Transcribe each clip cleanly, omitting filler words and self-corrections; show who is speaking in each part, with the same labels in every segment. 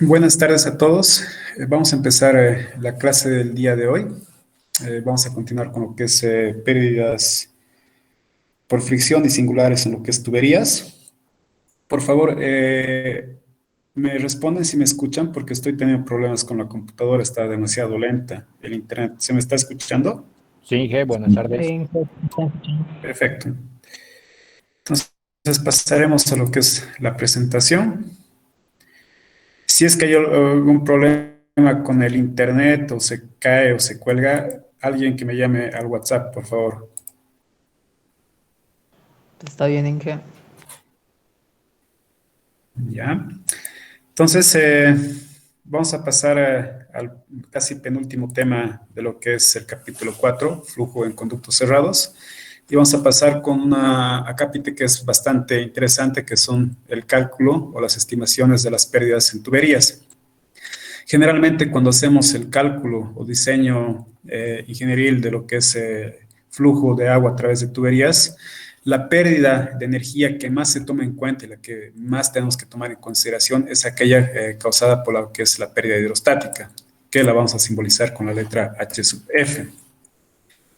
Speaker 1: Buenas tardes a todos. Vamos a empezar la clase del día de hoy. Vamos a continuar con lo que es pérdidas por fricción y singulares en lo que es tuberías. Por favor, me responden si me escuchan porque estoy teniendo problemas con la computadora, está demasiado lenta. El internet, ¿se me está escuchando?
Speaker 2: Sí, buenas tardes.
Speaker 1: Perfecto. Entonces pasaremos a lo que es la presentación. Si es que hay algún problema con el internet o se cae o se cuelga, alguien que me llame al WhatsApp, por favor.
Speaker 3: Está bien en qué.
Speaker 1: Ya. Entonces, vamos a pasar al casi penúltimo tema de lo que es el capítulo 4, flujo en conductos cerrados. Y vamos a pasar con una acápite que es bastante interesante, que son el cálculo o las estimaciones de las pérdidas en tuberías. Generalmente cuando hacemos el cálculo o diseño ingenieril de lo que es flujo de agua a través de tuberías, la pérdida de energía que más se toma en cuenta y la que más tenemos que tomar en consideración es aquella causada por lo que es la pérdida hidrostática, que la vamos a simbolizar con la letra H sub F.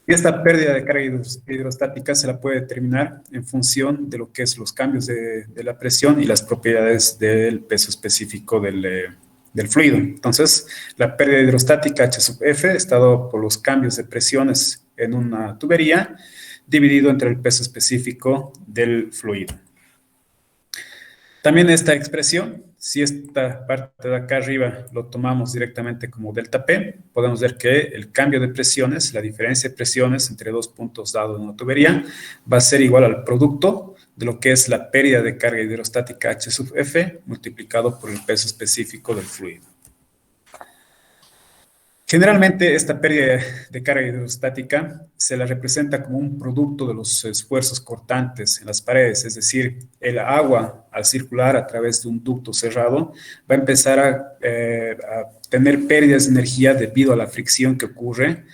Speaker 1: Y esta pérdida de carga hidrostática se la puede determinar en función de lo que es los cambios de la presión y las propiedades del peso específico del fluido. Entonces, la pérdida hidrostática H sub F está dado por los cambios de presiones en una tubería dividido entre el peso específico del fluido. También esta expresión, si esta parte de acá arriba lo tomamos directamente como delta P, podemos ver que el cambio de presiones, la diferencia de presiones entre dos puntos dados en una tubería, va a ser igual al producto de lo que es la pérdida de carga hidrostática H sub F multiplicado por el peso específico del fluido. Generalmente esta pérdida de carga hidrostática se la representa como un producto de los esfuerzos cortantes en las paredes, es decir, el agua al circular a través de un ducto cerrado va a empezar a tener pérdidas de energía debido a la fricción que ocurre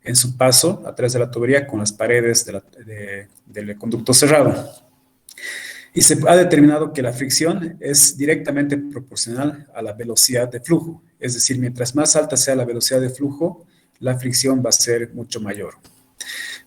Speaker 1: en su paso a través de la tubería con las paredes del conducto cerrado. Y se ha determinado que la fricción es directamente proporcional a la velocidad de flujo. Es decir, mientras más alta sea la velocidad de flujo, la fricción va a ser mucho mayor.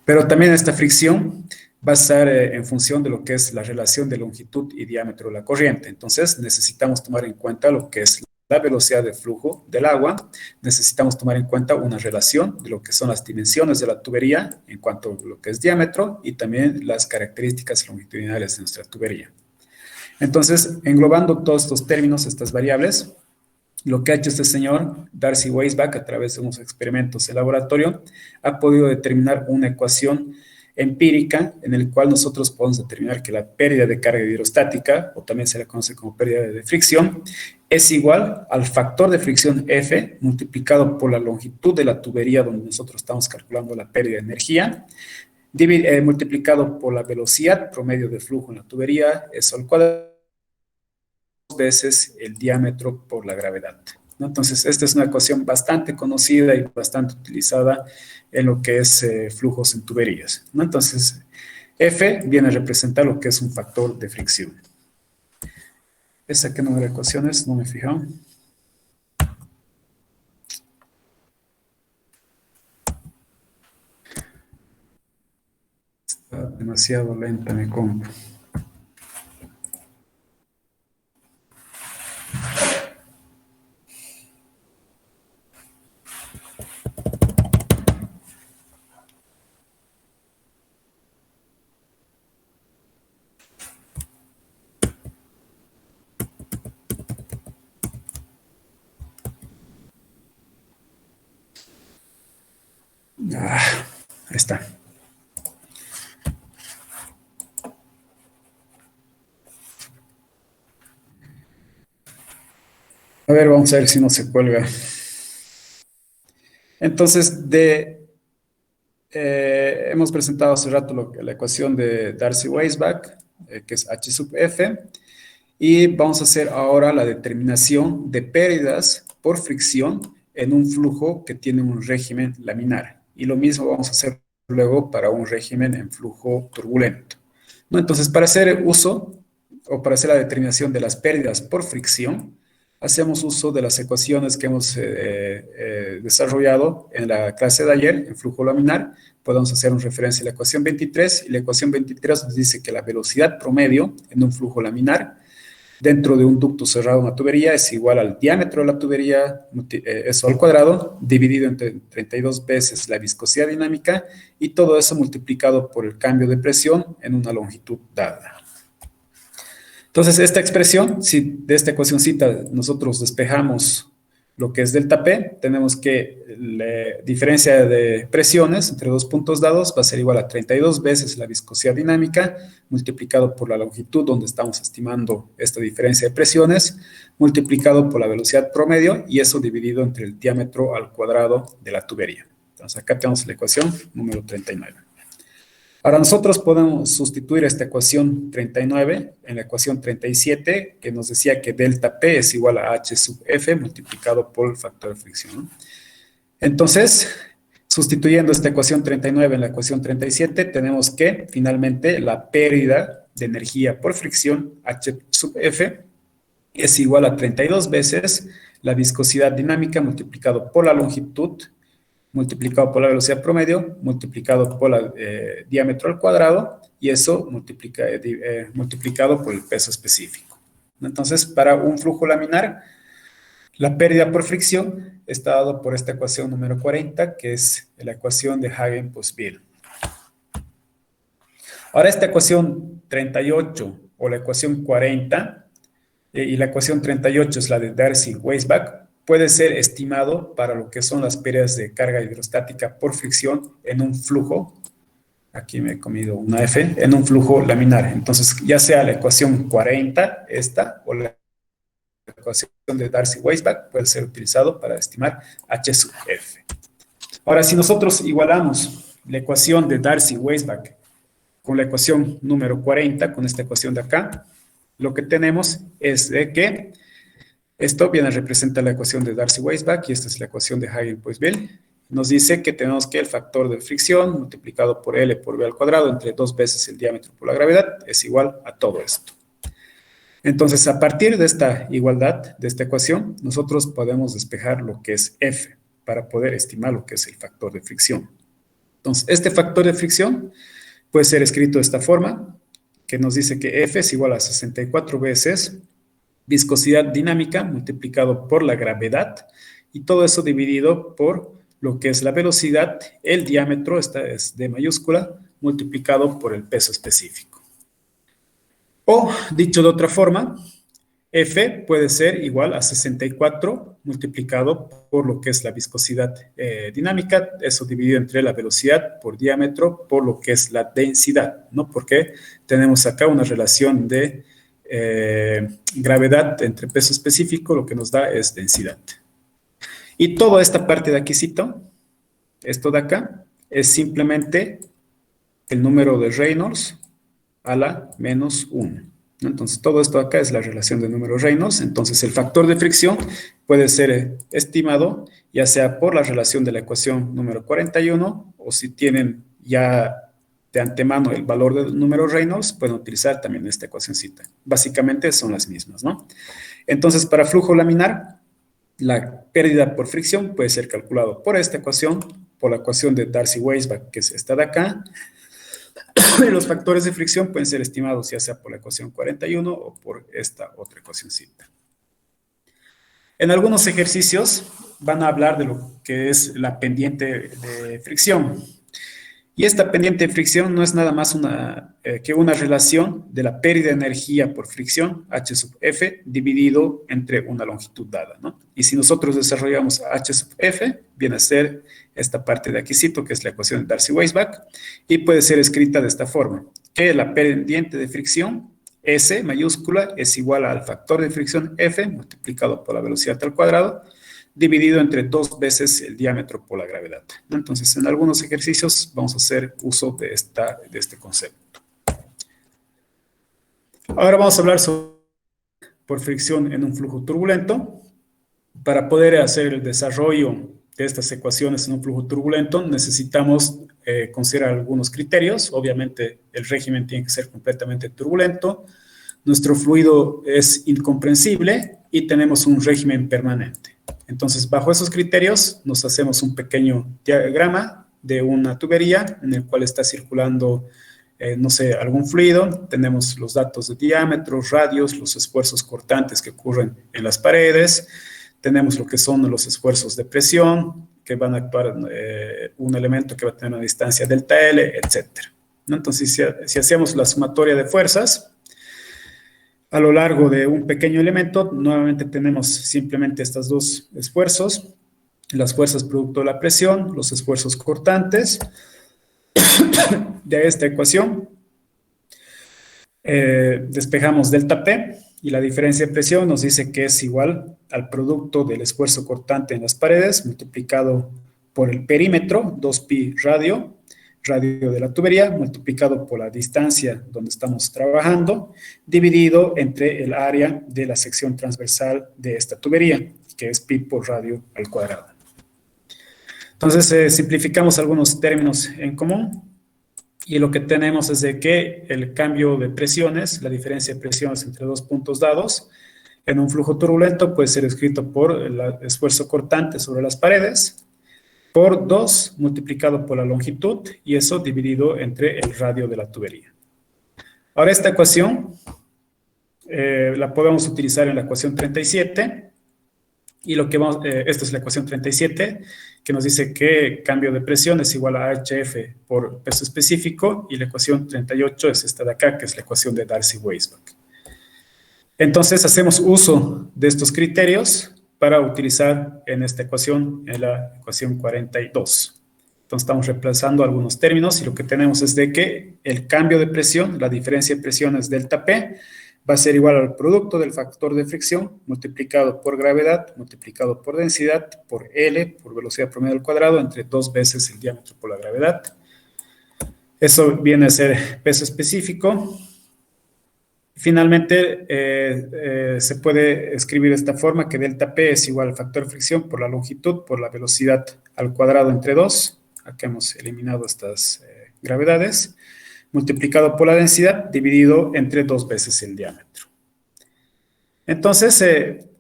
Speaker 1: Pero también esta fricción va a estar en función de lo que es la relación de longitud y diámetro de la corriente. Entonces, necesitamos tomar en cuenta lo que es la velocidad de flujo del agua, necesitamos tomar en cuenta una relación de lo que son las dimensiones de la tubería en cuanto a lo que es diámetro y también las características longitudinales de nuestra tubería. Entonces, englobando todos estos términos, estas variables, lo que ha hecho este señor, Darcy Weisbach, a través de unos experimentos en laboratorio, ha podido determinar una ecuación empírica en el cual nosotros podemos determinar que la pérdida de carga hidrostática, o también se la conoce como pérdida de fricción, es igual al factor de fricción F multiplicado por la longitud de la tubería donde nosotros estamos calculando la pérdida de energía, multiplicado por la velocidad promedio de flujo en la tubería, eso al cuadrado, veces el diámetro por la gravedad, ¿no? Entonces, esta es una ecuación bastante conocida y bastante utilizada en lo que es flujos en tuberías, ¿no? Entonces, F viene a representar lo que es un factor de fricción. ¿Esa qué número de ecuaciones? No me he fijado. Está demasiado lenta mi compu. Ahí está. A ver, vamos a ver si no se cuelga. Entonces, hemos presentado hace rato la ecuación de Darcy-Weisbach, que es H sub F, y vamos a hacer ahora la determinación de pérdidas por fricción en un flujo que tiene un régimen laminar. Y lo mismo vamos a hacer luego para un régimen en flujo turbulento, ¿no? Entonces, para hacer uso o para hacer la determinación de las pérdidas por fricción, hacemos uso de las ecuaciones que hemos desarrollado en la clase de ayer, en flujo laminar. Podemos hacer una referencia a la ecuación 23, y la ecuación 23 nos dice que la velocidad promedio en un flujo laminar dentro de un ducto cerrado, una tubería, es igual al diámetro de la tubería, eso al cuadrado, dividido entre 32 veces la viscosidad dinámica, y todo eso multiplicado por el cambio de presión en una longitud dada. Entonces, esta expresión, si de esta ecuacioncita nosotros despejamos lo que es delta P, tenemos que la diferencia de presiones entre dos puntos dados va a ser igual a 32 veces la viscosidad dinámica multiplicado por la longitud donde estamos estimando esta diferencia de presiones, multiplicado por la velocidad promedio, y eso dividido entre el diámetro al cuadrado de la tubería. Entonces, acá tenemos la ecuación número 39. Ahora nosotros podemos sustituir esta ecuación 39 en la ecuación 37, que nos decía que delta P es igual a H sub F multiplicado por el factor de fricción, ¿no? Entonces, sustituyendo esta ecuación 39 en la ecuación 37, tenemos que finalmente la pérdida de energía por fricción, H sub F, es igual a 32 veces la viscosidad dinámica multiplicado por la longitud, multiplicado por la velocidad promedio, multiplicado por el diámetro al cuadrado, y eso multiplicado por el peso específico. Entonces, para un flujo laminar, la pérdida por fricción está dado por esta ecuación número 40, que es la ecuación de Hagen-Poiseuille. Ahora, esta ecuación 38 o la ecuación 40, y la ecuación 38 es la de Darcy-Weisbach, puede ser estimado para lo que son las pérdidas de carga hidrostática por fricción en un flujo, aquí me he comido una F, en un flujo laminar. Entonces, ya sea la ecuación 40, esta, o la ecuación de Darcy-Weisbach, puede ser utilizado para estimar H sub F. Ahora, si nosotros igualamos la ecuación de Darcy-Weisbach con la ecuación número 40, con esta ecuación de acá, lo que tenemos es de que esto viene a representar la ecuación de Darcy-Weisbach, y esta es la ecuación de Hagen-Poiseuille. Nos dice que tenemos que el factor de fricción multiplicado por L por V al cuadrado entre 2 veces el diámetro por la gravedad es igual a todo esto. Entonces, a partir de esta igualdad, de esta ecuación, nosotros podemos despejar lo que es F para poder estimar lo que es el factor de fricción. Entonces, este factor de fricción puede ser escrito de esta forma, que nos dice que F es igual a 64 veces viscosidad dinámica multiplicado por la gravedad, y todo eso dividido por lo que es la velocidad, el diámetro, esta es D mayúscula, multiplicado por el peso específico. O, dicho de otra forma, F puede ser igual a 64 multiplicado por lo que es la viscosidad dinámica, eso dividido entre la velocidad por diámetro por lo que es la densidad, ¿no? Porque tenemos acá una relación de gravedad entre peso específico, lo que nos da es densidad. Y toda esta parte de aquícito, esto de acá, es simplemente el número de Reynolds a la menos 1. Entonces, todo esto acá es la relación de número Reynolds. Entonces, el factor de fricción puede ser estimado ya sea por la relación de la ecuación número 41, o si tienen ya de antemano el valor del número Reynolds, pueden utilizar también esta ecuacióncita. Básicamente son las mismas, ¿no? Entonces, para flujo laminar, la pérdida por fricción puede ser calculado por esta ecuación, por la ecuación de Darcy-Weisbach, que es esta de acá. Y los factores de fricción pueden ser estimados ya sea por la ecuación 41 o por esta otra ecuacióncita. En algunos ejercicios van a hablar de lo que es la pendiente de fricción. Y esta pendiente de fricción no es nada más que una relación de la pérdida de energía por fricción, H sub F, dividido entre una longitud dada, ¿no? Y si nosotros desarrollamos H sub F, viene a ser esta parte de aquícito, que es la ecuación de Darcy-Weisbach, y puede ser escrita de esta forma, que la pendiente de fricción, S mayúscula, es igual al factor de fricción F multiplicado por la velocidad al cuadrado, dividido entre 2 veces el diámetro por la gravedad. Entonces, en algunos ejercicios vamos a hacer uso de este concepto. Ahora vamos a hablar sobre por fricción en un flujo turbulento. Para poder hacer el desarrollo de estas ecuaciones en un flujo turbulento, necesitamos considerar algunos criterios. Obviamente, el régimen tiene que ser completamente turbulento. Nuestro fluido es incomprensible y tenemos un régimen permanente. Entonces, bajo esos criterios, nos hacemos un pequeño diagrama de una tubería en el cual está circulando, no sé, algún fluido. Tenemos los datos de diámetros, radios, los esfuerzos cortantes que ocurren en las paredes. Tenemos lo que son los esfuerzos de presión, que van a actuar un elemento que va a tener una distancia delta L, etc. ¿No? Entonces, si hacemos la sumatoria de fuerzas, a lo largo de un pequeño elemento, nuevamente tenemos simplemente estos dos esfuerzos, las fuerzas producto de la presión, los esfuerzos cortantes. De esta ecuación, despejamos delta P, y la diferencia de presión nos dice que es igual al producto del esfuerzo cortante en las paredes multiplicado por el perímetro, 2pi radio de la tubería, multiplicado por la distancia donde estamos trabajando, dividido entre el área de la sección transversal de esta tubería, que es pi por radio al cuadrado. Entonces, simplificamos algunos términos en común. Y lo que tenemos es de que el cambio de presiones, la diferencia de presiones entre dos puntos dados, en un flujo turbulento puede ser escrito por el esfuerzo cortante sobre las paredes, por 2 multiplicado por la longitud, y eso dividido entre el radio de la tubería. Ahora esta ecuación la podemos utilizar en la ecuación 37, y lo que vamos, esta es la ecuación 37, que nos dice que cambio de presión es igual a HF por peso específico, y la ecuación 38 es esta de acá, que es la ecuación de Darcy-Weisbach. Entonces, hacemos uso de estos criterios para utilizar en esta ecuación, en la ecuación 42. Entonces, estamos reemplazando algunos términos, y lo que tenemos es de que el cambio de presión, la diferencia de presiones delta P, va a ser igual al producto del factor de fricción multiplicado por gravedad, multiplicado por densidad, por L, por velocidad promedio al cuadrado, entre 2 veces el diámetro por la gravedad. Eso viene a ser peso específico. Finalmente, se puede escribir de esta forma, que delta P es igual al factor de fricción por la longitud, por la velocidad al cuadrado entre 2. Aquí hemos eliminado estas gravedades, multiplicado por la densidad, dividido entre 2 veces el diámetro. Entonces,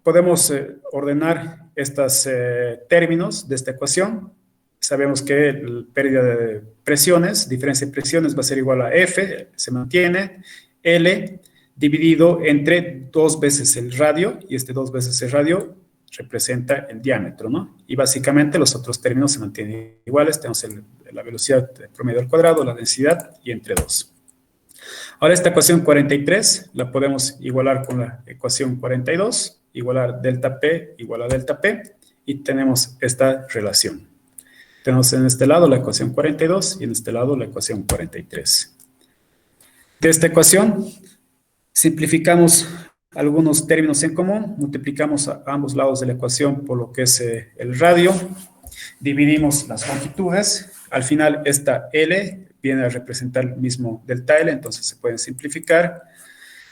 Speaker 1: podemos ordenar estos términos de esta ecuación. Sabemos que la pérdida de presiones, diferencia de presiones, va a ser igual a F, se mantiene, L, dividido entre 2 veces el radio, y este 2 veces el radio representa el diámetro, ¿no? Y básicamente los otros términos se mantienen iguales. Tenemos la velocidad promedio al cuadrado, la densidad, y entre 2. Ahora esta ecuación 43 la podemos igualar con la ecuación 42, igualar delta P igual a delta P, y tenemos esta relación. Tenemos en este lado la ecuación 42 y en este lado la ecuación 43. De esta ecuación simplificamos algunos términos en común, multiplicamos a ambos lados de la ecuación por lo que es el radio, dividimos las longitudes, al final esta L viene a representar el mismo delta L, entonces se pueden simplificar,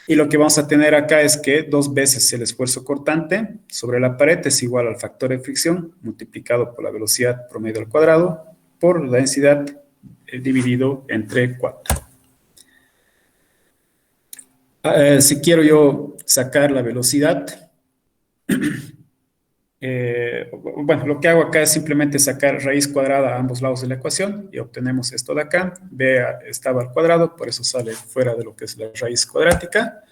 Speaker 1: y lo que vamos a tener acá es que 2 veces el esfuerzo cortante sobre la pared es igual al factor de fricción multiplicado por la velocidad promedio al cuadrado por la densidad dividido entre 4. Si quiero yo sacar la velocidad, bueno, lo que hago acá es simplemente sacar raíz cuadrada a ambos lados de la ecuación y obtenemos esto de acá. B estaba al cuadrado, por eso sale fuera de lo que es la raíz cuadrática.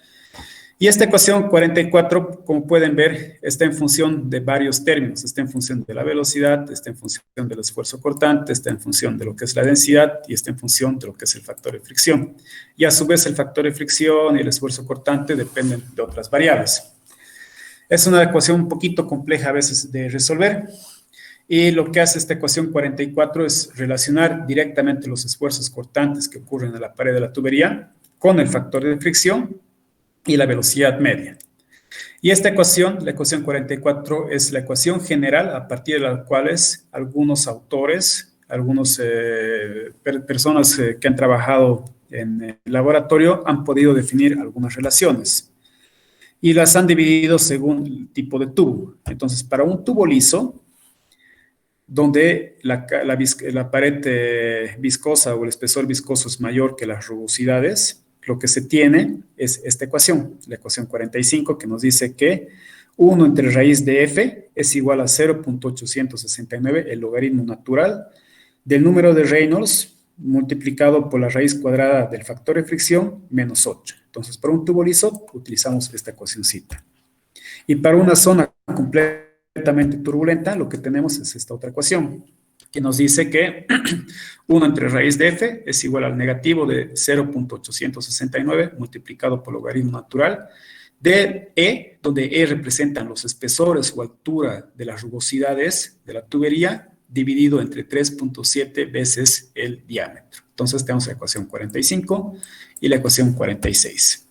Speaker 1: Y esta ecuación 44, como pueden ver, está en función de varios términos. Está en función de la velocidad, está en función del esfuerzo cortante, está en función de lo que es la densidad y está en función de lo que es el factor de fricción. Y a su vez el factor de fricción y el esfuerzo cortante dependen de otras variables. Es una ecuación un poquito compleja a veces de resolver, y lo que hace esta ecuación 44 es relacionar directamente los esfuerzos cortantes que ocurren en la pared de la tubería con el factor de fricción y la velocidad media. Y esta ecuación, la ecuación 44, es la ecuación general a partir de la cual algunos autores, algunas personas que han trabajado en el laboratorio han podido definir algunas relaciones. Y las han dividido según el tipo de tubo. Entonces, para un tubo liso, donde la pared viscosa o el espesor viscoso es mayor que las rugosidades, lo que se tiene es esta ecuación, la ecuación 45, que nos dice que 1 entre raíz de f es igual a 0.869, el logaritmo natural del número de Reynolds multiplicado por la raíz cuadrada del factor de fricción menos 8. Entonces, para un tubo liso utilizamos esta ecuacióncita. Y para una zona completamente turbulenta, lo que tenemos es esta otra ecuación, que nos dice que 1 entre raíz de f es igual al negativo de 0.869 multiplicado por logaritmo natural de E, donde E representan los espesores o altura de las rugosidades de la tubería, dividido entre 3.7 veces el diámetro. Entonces tenemos la ecuación 45 y la ecuación 46.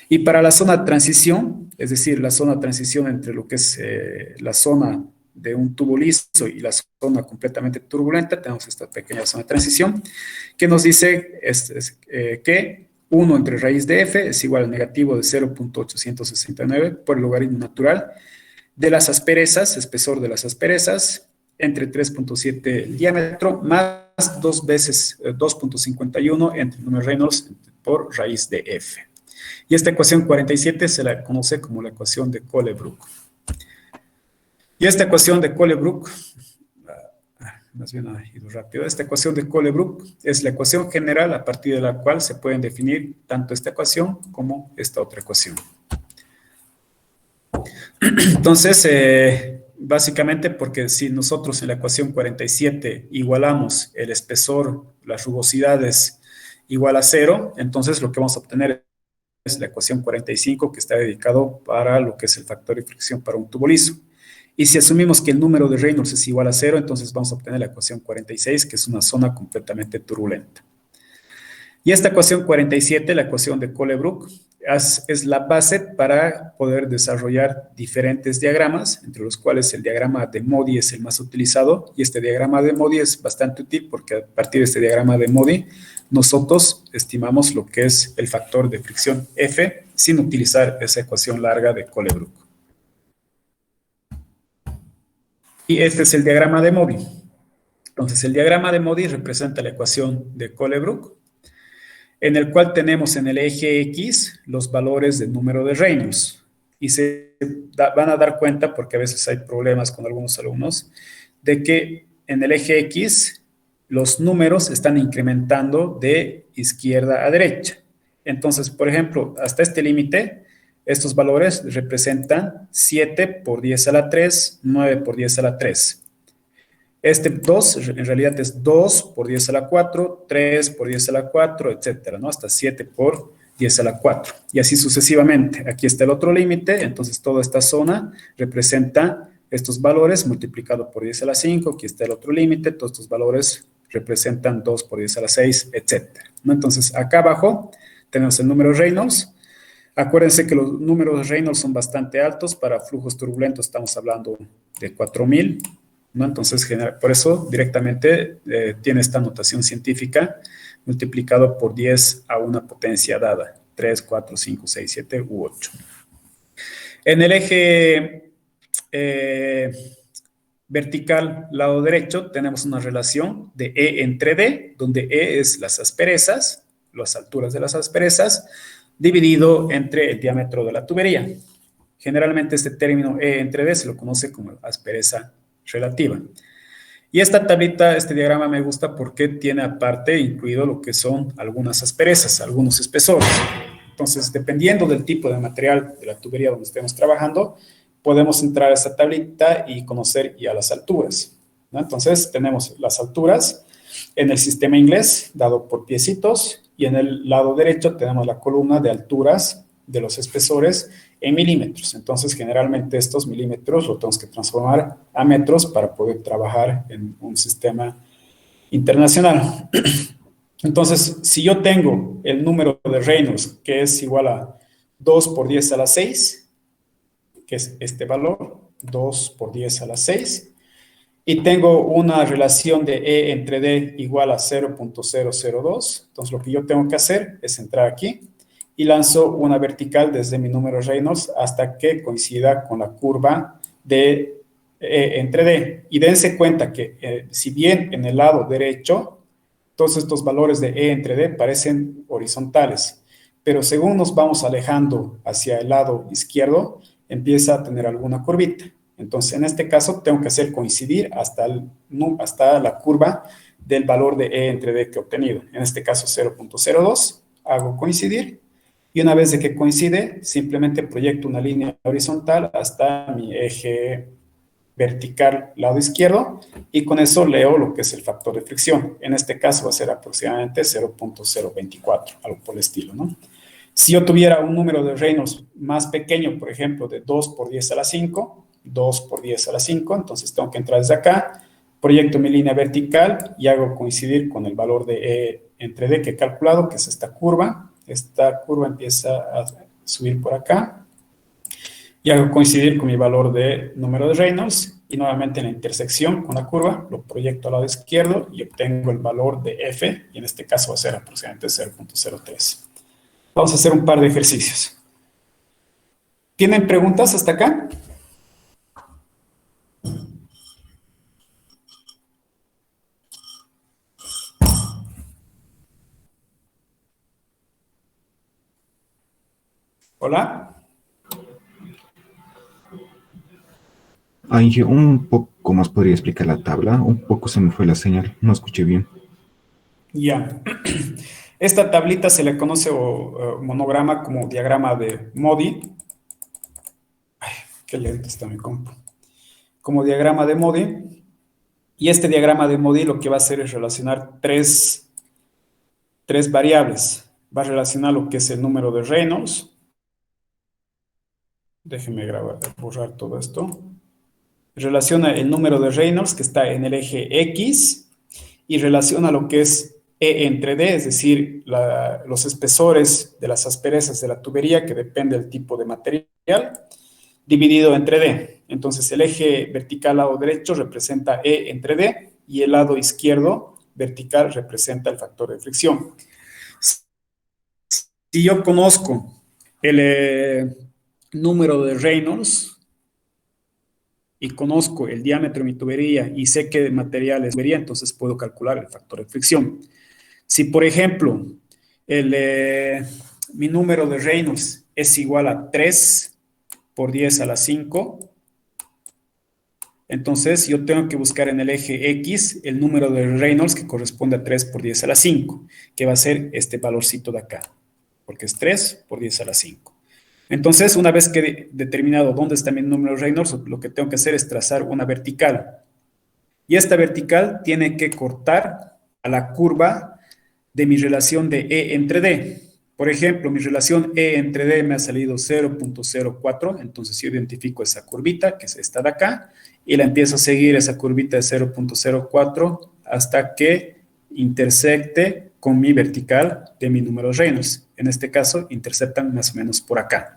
Speaker 1: Y para la zona de transición, es decir, la zona de transición entre lo que es la zona de un tubo liso y la zona completamente turbulenta, tenemos esta pequeña zona de transición, que nos dice que 1 entre raíz de f es igual al negativo de 0.869 por el logaritmo natural de las asperezas, espesor de las asperezas, entre 3.7 el diámetro, más 2 veces 2.51 entre el número de Reynolds por raíz de f. Y esta ecuación 47 se la conoce como la ecuación de Colebrook. Y esta ecuación de Colebrook, más bien ha ido rápido, esta ecuación de Colebrook es la ecuación general a partir de la cual se pueden definir tanto esta ecuación como esta otra ecuación. Entonces, básicamente porque si nosotros en la ecuación 47 igualamos el espesor, las rugosidades igual a 0, entonces lo que vamos a obtener es la ecuación 45 que está dedicado para lo que es el factor de fricción para un tubo liso. Y si asumimos que el número de Reynolds es igual a 0, entonces vamos a obtener la ecuación 46, que es una zona completamente turbulenta. Y esta ecuación 47, la ecuación de Colebrook, es la base para poder desarrollar diferentes diagramas, entre los cuales el diagrama de Modi es el más utilizado, y este diagrama de Modi es bastante útil porque a partir de este diagrama de Modi nosotros estimamos lo que es el factor de fricción F sin utilizar esa ecuación larga de Colebrook. Y este es el diagrama de Modi. Entonces, el diagrama de Modi representa la ecuación de Colebrook, en el cual tenemos en el eje X los valores del número de Reynolds. Y se van a dar cuenta, porque a veces hay problemas con algunos alumnos, de que en el eje X los números están incrementando de izquierda a derecha. Entonces, por ejemplo, hasta este límite, estos valores representan 7 por 10 a la 3, 9 por 10 a la 3. Este 2 en realidad es 2 por 10 a la 4, 3 por 10 a la 4, etcétera, ¿no? Hasta 7 por 10 a la 4. Y así sucesivamente. Aquí está el otro límite, entonces toda esta zona representa estos valores multiplicado por 10 a la 5, aquí está el otro límite, todos estos valores representan 2 por 10 a la 6, etcétera, ¿no? Entonces, acá abajo tenemos el número Reynolds. Acuérdense que los números Reynolds son bastante altos, para flujos turbulentos estamos hablando de 4000, ¿no? Entonces, por eso directamente tiene esta notación científica multiplicado por 10 a una potencia dada, 3, 4, 5, 6, 7 u 8. En el eje vertical, lado derecho, tenemos una relación de E entre D, donde E es las asperezas, las alturas de las asperezas, dividido entre el diámetro de la tubería. Generalmente este término E entre D se lo conoce como aspereza relativa. Y esta tablita, este diagrama me gusta porque tiene aparte incluido lo que son algunas asperezas, algunos espesores. Entonces, dependiendo del tipo de material de la tubería donde estemos trabajando, podemos entrar a esta tablita y conocer ya las alturas, ¿no? Entonces, tenemos las alturas en el sistema inglés, dado por piecitos, y en el lado derecho tenemos la columna de alturas de los espesores en milímetros. Entonces, generalmente estos milímetros lo tenemos que transformar a metros para poder trabajar en un sistema internacional. Entonces, si yo tengo el número de Reynolds, que es igual a 2 por 10 a la 6, que es este valor, 2 por 10 a la 6, y tengo una relación de E entre D igual a 0.002, entonces lo que yo tengo que hacer es entrar aquí y lanzo una vertical desde mi número Reynolds hasta que coincida con la curva de E entre D. Y dense cuenta que si bien en el lado derecho todos estos valores de E entre D parecen horizontales, pero según nos vamos alejando hacia el lado izquierdo, empieza a tener alguna curvita. Entonces, en este caso, tengo que hacer coincidir hasta la curva del valor de E entre D que he obtenido. En este caso, 0.02, hago coincidir. Y una vez de que coincide, simplemente proyecto una línea horizontal hasta mi eje vertical lado izquierdo y con eso leo lo que es el factor de fricción. En este caso va a ser aproximadamente 0.024, algo por el estilo, ¿no? Si yo tuviera un número de Reynolds más pequeño, por ejemplo, de 2 por 10 a la 5, 2 por 10 a la 5, entonces tengo que entrar desde acá, proyecto mi línea vertical y hago coincidir con el valor de E entre D que he calculado, que es esta curva. Esta curva empieza a subir por acá y hago coincidir con mi valor de número de Reynolds y nuevamente en la intersección con la curva lo proyecto al lado izquierdo y obtengo el valor de F y en este caso va a ser aproximadamente 0.03. Vamos a hacer un par de ejercicios. ¿Tienen preguntas hasta acá? ¿Hola?
Speaker 3: Ángel, un poco más podría explicar la tabla. Un poco se me fue la señal, no escuché bien.
Speaker 1: Ya. Esta tablita se le conoce monograma como diagrama de Modi. Ay, qué lento está mi compu. Como diagrama de Modi. Y este diagrama de Modi lo que va a hacer es relacionar tres variables. Va a relacionar lo que es el número de Reynolds. Déjenme borrar todo esto. Relaciona el número de Reynolds que está en el eje X y relaciona lo que es E entre D, es decir, los espesores de las asperezas de la tubería, que depende del tipo de material, dividido entre D. Entonces, el eje vertical lado derecho representa E entre D y el lado izquierdo vertical representa el factor de fricción. Si yo conozco el número de Reynolds y conozco el diámetro de mi tubería y sé qué material es tubería, entonces puedo calcular el factor de fricción. Si, por ejemplo, mi número de Reynolds es igual a 3 por 10 a la 5, entonces yo tengo que buscar en el eje X el número de Reynolds que corresponde a 3 por 10 a la 5, que va a ser este valorcito de acá, porque es 3 por 10 a la 5. Entonces, una vez que he determinado dónde está mi número de Reynolds, lo que tengo que hacer es trazar una vertical. Y esta vertical tiene que cortar a la curva de mi relación de E entre D. Por ejemplo, mi relación E entre D me ha salido 0.04, entonces yo identifico esa curvita, que es esta de acá, y la empiezo a seguir esa curvita de 0.04 hasta que intersecte con mi vertical de mi número de Reynolds. En este caso, interceptan más o menos por acá.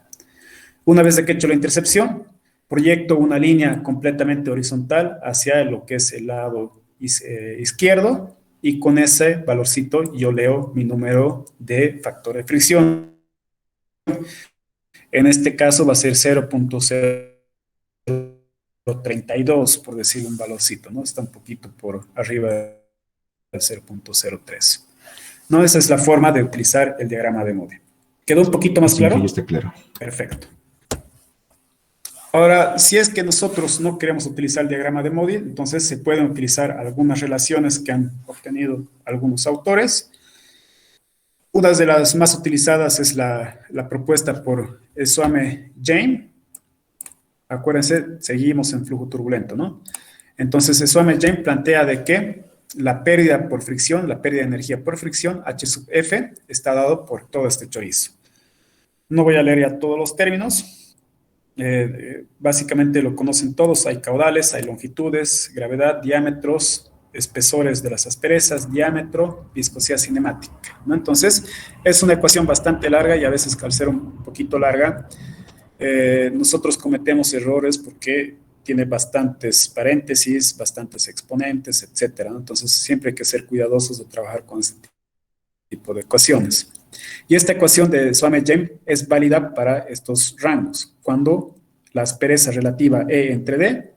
Speaker 1: Una vez que he hecho la intercepción, proyecto una línea completamente horizontal hacia lo que es el lado izquierdo y con ese valorcito yo leo mi número de factor de fricción. En este caso va a ser 0.032, por decir un valorcito, ¿no? Está un poquito por arriba del 0.03. ¿No? Esa es la forma de utilizar el diagrama de Modi. ¿Quedó un poquito más claro?
Speaker 3: Sí, ya está claro.
Speaker 1: Perfecto. Ahora, si es que nosotros no queremos utilizar el diagrama de Modi, entonces se pueden utilizar algunas relaciones que han obtenido algunos autores. Una de las más utilizadas es la propuesta por Eswame-Jain. Acuérdense, seguimos en flujo turbulento, ¿no? Entonces, Eswame-Jain plantea de que la pérdida por fricción, la pérdida de energía por fricción, H sub F, está dado por todo este chorizo. No voy a leer ya todos los términos. Básicamente lo conocen todos, hay caudales, hay longitudes, gravedad, diámetros, espesores de las asperezas, diámetro, viscosidad cinemática, ¿no? Entonces, es una ecuación bastante larga y a veces al ser un poquito larga, nosotros cometemos errores porque tiene bastantes paréntesis, bastantes exponentes, etcétera, ¿no? Entonces, siempre hay que ser cuidadosos de trabajar con este tipo de ecuaciones. Y esta ecuación de Swame-Jain es válida para estos rangos, cuando la aspereza relativa E entre D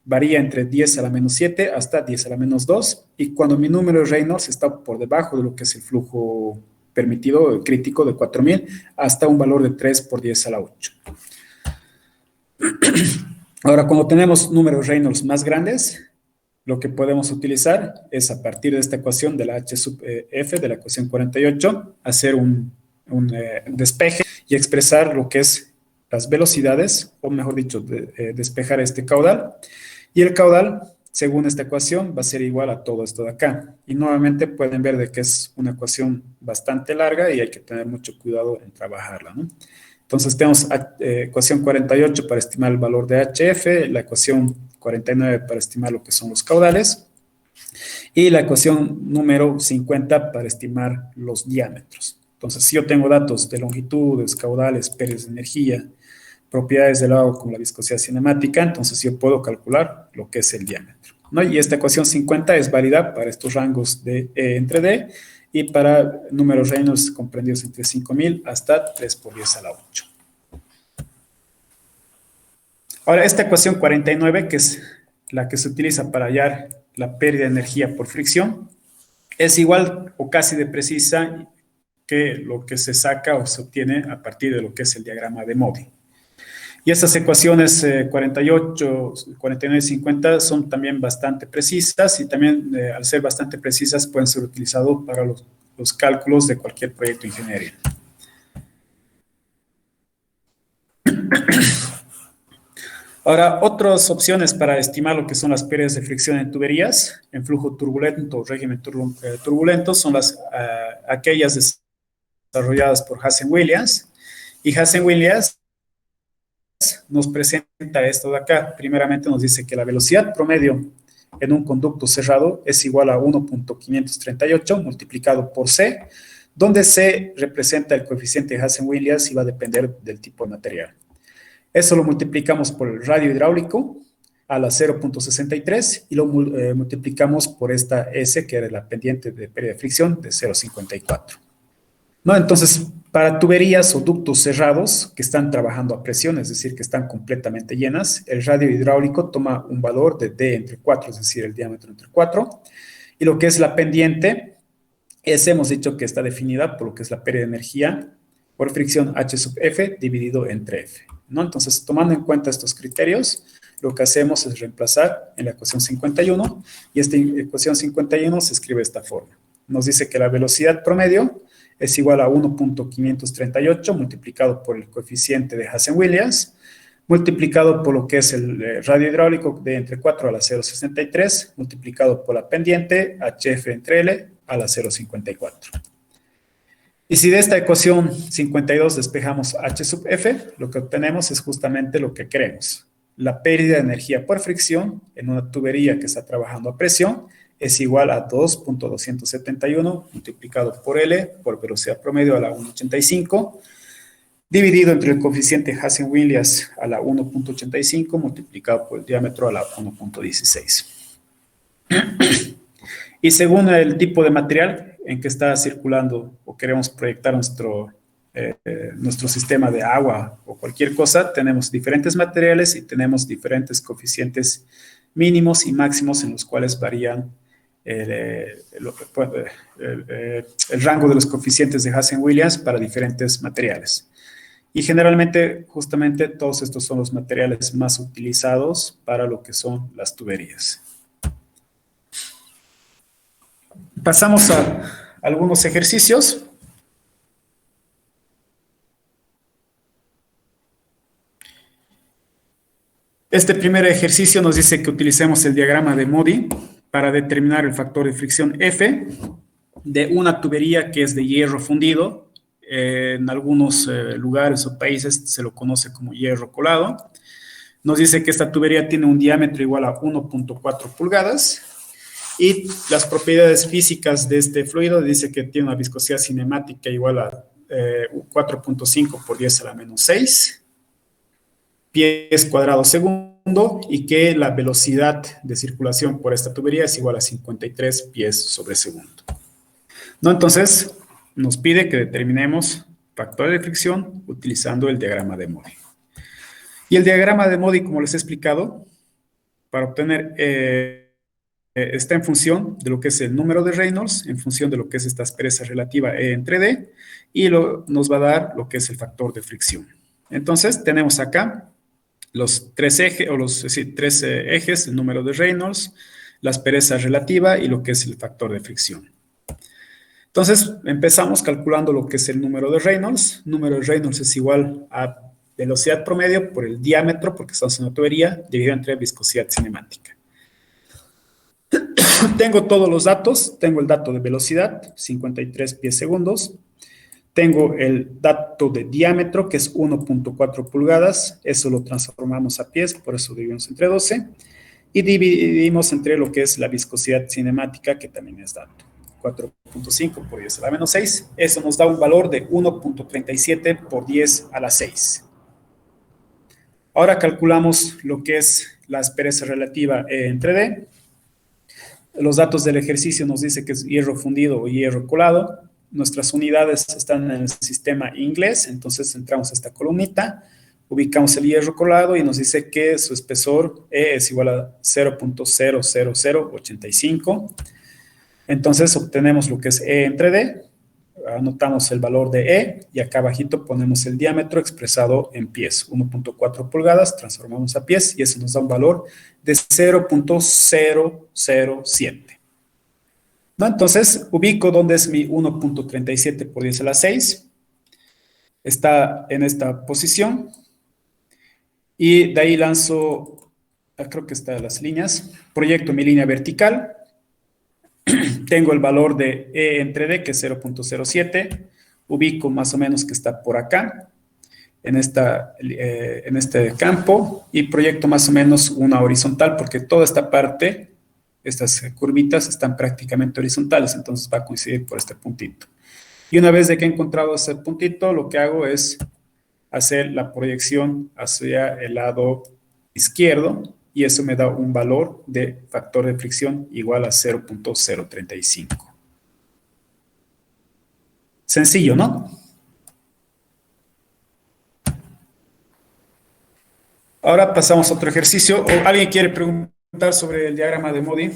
Speaker 1: varía entre 10 a la menos 7 hasta 10 a la menos 2, y cuando mi número de Reynolds está por debajo de lo que es el flujo permitido crítico de 4000 hasta un valor de 3 por 10 a la 8. Ahora, cuando tenemos números Reynolds más grandes, lo que podemos utilizar es a partir de esta ecuación de la H sub F, de la ecuación 48, hacer un despeje y expresar lo que es las velocidades, o mejor dicho, despejar este caudal. Y el caudal, según esta ecuación, va a ser igual a todo esto de acá. Y nuevamente pueden ver de que es una ecuación bastante larga y hay que tener mucho cuidado en trabajarla, ¿no? Entonces tenemos ecuación 48 para estimar el valor de HF, la ecuación 49 para estimar lo que son los caudales y la ecuación número 50 para estimar los diámetros. Entonces, si yo tengo datos de longitudes, caudales, pérdidas de energía, propiedades del agua como la viscosidad cinemática, entonces yo puedo calcular lo que es el diámetro, ¿no? Y esta ecuación 50 es válida para estos rangos de E entre D y para números Reynolds comprendidos entre 5000 hasta 3 por 10 a la 8. Ahora, esta ecuación 49, que es la que se utiliza para hallar la pérdida de energía por fricción, es igual o casi de precisa que lo que se saca o se obtiene a partir de lo que es el diagrama de Modi. Y estas ecuaciones 48, 49 y 50 son también bastante precisas y también al ser bastante precisas pueden ser utilizadas para los cálculos de cualquier proyecto de ingeniería. Ahora, otras opciones para estimar lo que son las pérdidas de fricción en tuberías en flujo turbulento o régimen turbulento son aquellas desarrolladas por Hazen-Williams. Y Hazen-Williams nos presenta esto de acá. Primeramente nos dice que la velocidad promedio en un conducto cerrado es igual a 1.538 multiplicado por C, donde C representa el coeficiente de Hazen-Williams y va a depender del tipo de material. Eso lo multiplicamos por el radio hidráulico a la 0.63 y lo multiplicamos por esta S, que era la pendiente de pérdida de fricción, de 0.54. ¿No? Entonces, para tuberías o ductos cerrados que están trabajando a presión, es decir, que están completamente llenas, el radio hidráulico toma un valor de D entre 4, es decir, el diámetro entre 4, y lo que es la pendiente, hemos dicho que está definida por lo que es la pérdida de energía por fricción H sub F dividido entre F, ¿no? Entonces, tomando en cuenta estos criterios, lo que hacemos es reemplazar en la ecuación 51, y esta ecuación 51 se escribe de esta forma. Nos dice que la velocidad promedio es igual a 1.538 multiplicado por el coeficiente de Hazen-Williams, multiplicado por lo que es el radio hidráulico de entre 4 a la 0.63, multiplicado por la pendiente HF entre L a la 0.54. Y si de esta ecuación 52 despejamos H sub F, lo que obtenemos es justamente lo que queremos. La pérdida de energía por fricción en una tubería que está trabajando a presión es igual a 2.271 multiplicado por L, por velocidad promedio a la 1.85, dividido entre el coeficiente Hazen-Williams a la 1.85 multiplicado por el diámetro a la 1.16. Y según el tipo de material en que está circulando o queremos proyectar nuestro sistema de agua o cualquier cosa, tenemos diferentes materiales y tenemos diferentes coeficientes mínimos y máximos en los cuales varían el rango de los coeficientes de Hazen-Williams para diferentes materiales. Y generalmente, justamente, todos estos son los materiales más utilizados para lo que son las tuberías. Pasamos a algunos ejercicios. Este primer ejercicio nos dice que utilicemos el diagrama de Modi para determinar el factor de fricción F de una tubería que es de hierro fundido. En algunos lugares o países se lo conoce como hierro colado. Nos dice que esta tubería tiene un diámetro igual a 1.4 pulgadas y las propiedades físicas de este fluido dice que tiene una viscosidad cinemática igual a 4.5 por 10 a la menos 6 pies cuadrados segundo y que la velocidad de circulación por esta tubería es igual a 53 pies sobre segundo. ¿No? Entonces, nos pide que determinemos factor de fricción utilizando el diagrama de Modi. Y el diagrama de Modi, como les he explicado, para obtener, está en función de lo que es el número de Reynolds, en función de lo que es esta aspereza relativa E entre D, y nos va a dar lo que es el factor de fricción. Entonces, tenemos acá los tres ejes, tres ejes, el número de Reynolds, la aspereza relativa y lo que es el factor de fricción. Entonces, empezamos calculando lo que es el número de Reynolds. El número de Reynolds es igual a velocidad promedio por el diámetro, porque estamos en una tubería, dividido entre viscosidad cinemática. Tengo todos los datos. Tengo el dato de velocidad, 53 pies segundos. Tengo el dato de diámetro, que es 1.4 pulgadas. Eso lo transformamos a pies, por eso dividimos entre 12. Y dividimos entre lo que es la viscosidad cinemática, que también es dato. 4.5 por 10 a la menos 6. Eso nos da un valor de 1.37 por 10 a la 6. Ahora calculamos lo que es la aspereza relativa E entre D. Los datos del ejercicio nos dice que es hierro fundido o hierro colado. Nuestras unidades están en el sistema inglés, entonces entramos a esta columnita, ubicamos el hierro colado y nos dice que su espesor E es igual a 0.00085. Entonces obtenemos lo que es E entre D, anotamos el valor de E y acá abajito ponemos el diámetro expresado en pies, 1.4 pulgadas, transformamos a pies y eso nos da un valor de 0.007. ¿No? Entonces ubico dónde es mi 1.37 por 10 a la 6, está en esta posición y de ahí lanzo, creo que está en las líneas, proyecto mi línea vertical. Tengo el valor de E entre D, que es 0.07. Ubico más o menos que está por acá, en este campo, y proyecto más o menos una horizontal, porque toda esta parte, estas curvitas, están prácticamente horizontales, entonces va a coincidir por este puntito. Y una vez de que he encontrado ese puntito, lo que hago es hacer la proyección hacia el lado izquierdo, y eso me da un valor de factor de fricción igual a 0.035. Sencillo, ¿no? Ahora pasamos a otro ejercicio. ¿O alguien quiere preguntar sobre el diagrama de Modi?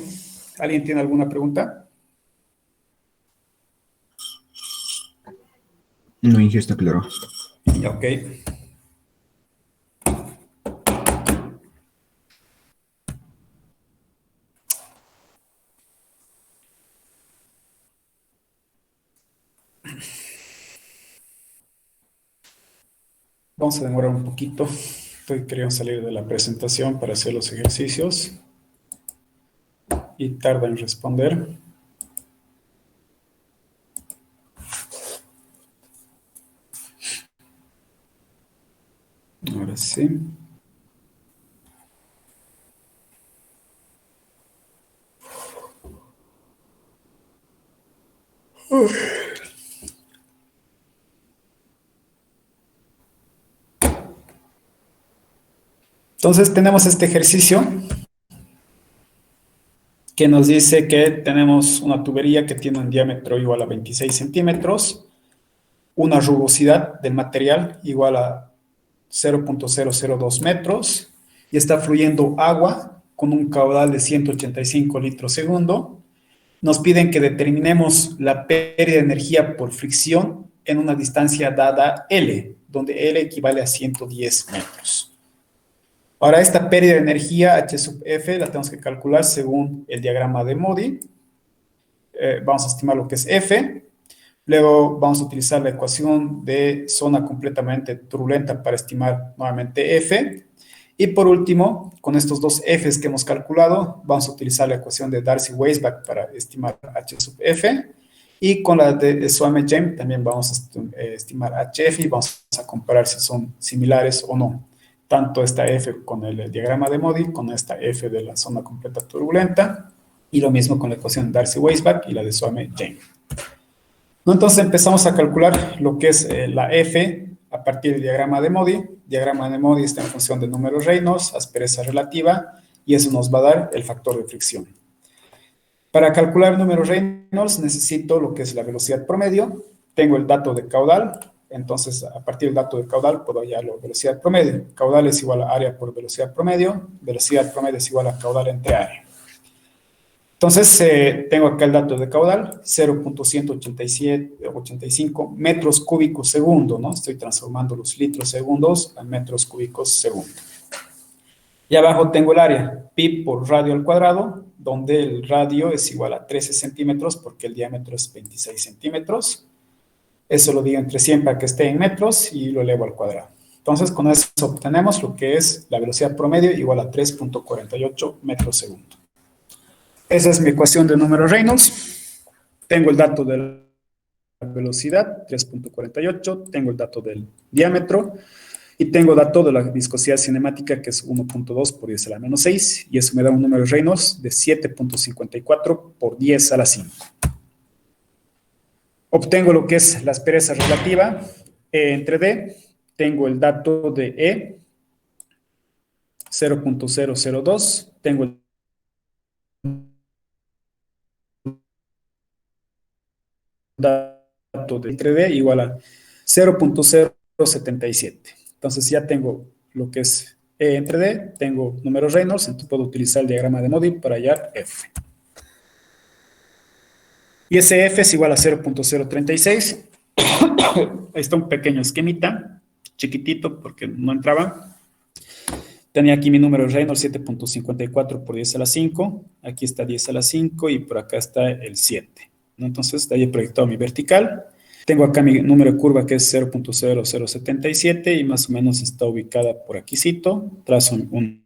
Speaker 1: ¿Alguien tiene alguna pregunta?
Speaker 3: No, Inge, está claro.
Speaker 1: Ok. Vamos a demorar un poquito. Estoy queriendo salir de la presentación para hacer los ejercicios. Y tarda en responder. Ahora sí. Entonces tenemos este ejercicio que nos dice que tenemos una tubería que tiene un diámetro igual a 26 centímetros, una rugosidad del material igual a 0.002 metros y está fluyendo agua con un caudal de 185 litros segundo. Nos piden que determinemos la pérdida de energía por fricción en una distancia dada L, donde L equivale a 110 metros. Ahora, esta pérdida de energía H sub F la tenemos que calcular según el diagrama de Modi. Vamos a estimar lo que es F. Luego vamos a utilizar la ecuación de zona completamente turbulenta para estimar nuevamente F. Y por último, con estos dos Fs que hemos calculado, vamos a utilizar la ecuación de Darcy-Weisbach para estimar H sub F. Y con la de Soame-James también vamos a estimar HF y vamos a comparar si son similares o no. Tanto esta F con el diagrama de Modi, con esta F de la zona completa turbulenta, y lo mismo con la ecuación de Darcy-Weisbach y la de Soame-James. ¿No? Entonces empezamos a calcular lo que es la F a partir del diagrama de Modi. El diagrama de Modi está en función del número Reynolds, aspereza relativa, y eso nos va a dar el factor de fricción. Para calcular el número Reynolds necesito lo que es la velocidad promedio. Tengo el dato de caudal. Entonces, a partir del dato de caudal, puedo hallar la velocidad promedio. Caudal es igual a área por velocidad promedio. Velocidad promedio es igual a caudal entre área. Entonces, tengo acá el dato de caudal, 0.185 metros cúbicos segundo, ¿no? Estoy transformando los litros segundos a metros cúbicos segundo. Y abajo tengo el área, pi por radio al cuadrado, donde el radio es igual a 13 centímetros porque el diámetro es 26 centímetros. Eso lo digo entre 100 para que esté en metros y lo elevo al cuadrado. Entonces, con eso obtenemos lo que es la velocidad promedio igual a 3.48 metros segundo. Esa es mi ecuación de número Reynolds. Tengo el dato de la velocidad, 3.48, tengo el dato del diámetro y tengo dato de la viscosidad cinemática, que es 1.2 por 10 a la menos 6, y eso me da un número Reynolds de 7.54 por 10 a la 5. Obtengo lo que es la aspereza relativa, E entre D, tengo el dato de E, 0.002, tengo el dato de entre D igual a 0.077. Entonces ya tengo lo que es E entre D, tengo números Reynolds, entonces puedo utilizar el diagrama de Modi para hallar F. Y ese F es igual a 0.036. Ahí está un pequeño esquemita, chiquitito porque no entraba. Tenía aquí mi número Reynolds, 7.54 por 10 a la 5. Aquí está 10 a la 5 y por acá está el 7. Entonces, de ahí he proyectado mi vertical. Tengo acá mi número de curva que es 0.0077 y más o menos está ubicada por aquícito. Trazo una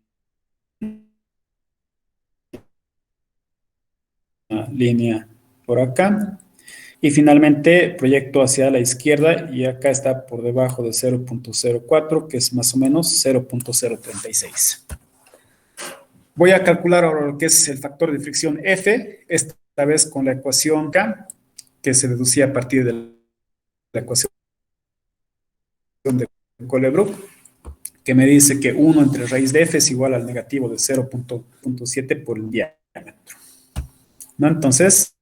Speaker 1: línea por acá. Y finalmente proyecto hacia la izquierda y acá está por debajo de 0.04, que es más o menos 0.036. Voy a calcular ahora lo que es el factor de fricción F, esta vez con la ecuación K, que se deducía a partir de la ecuación de Colebrook, que me dice que 1 entre raíz de F es igual al negativo de 0.7 por el diámetro. ¿No? Entonces,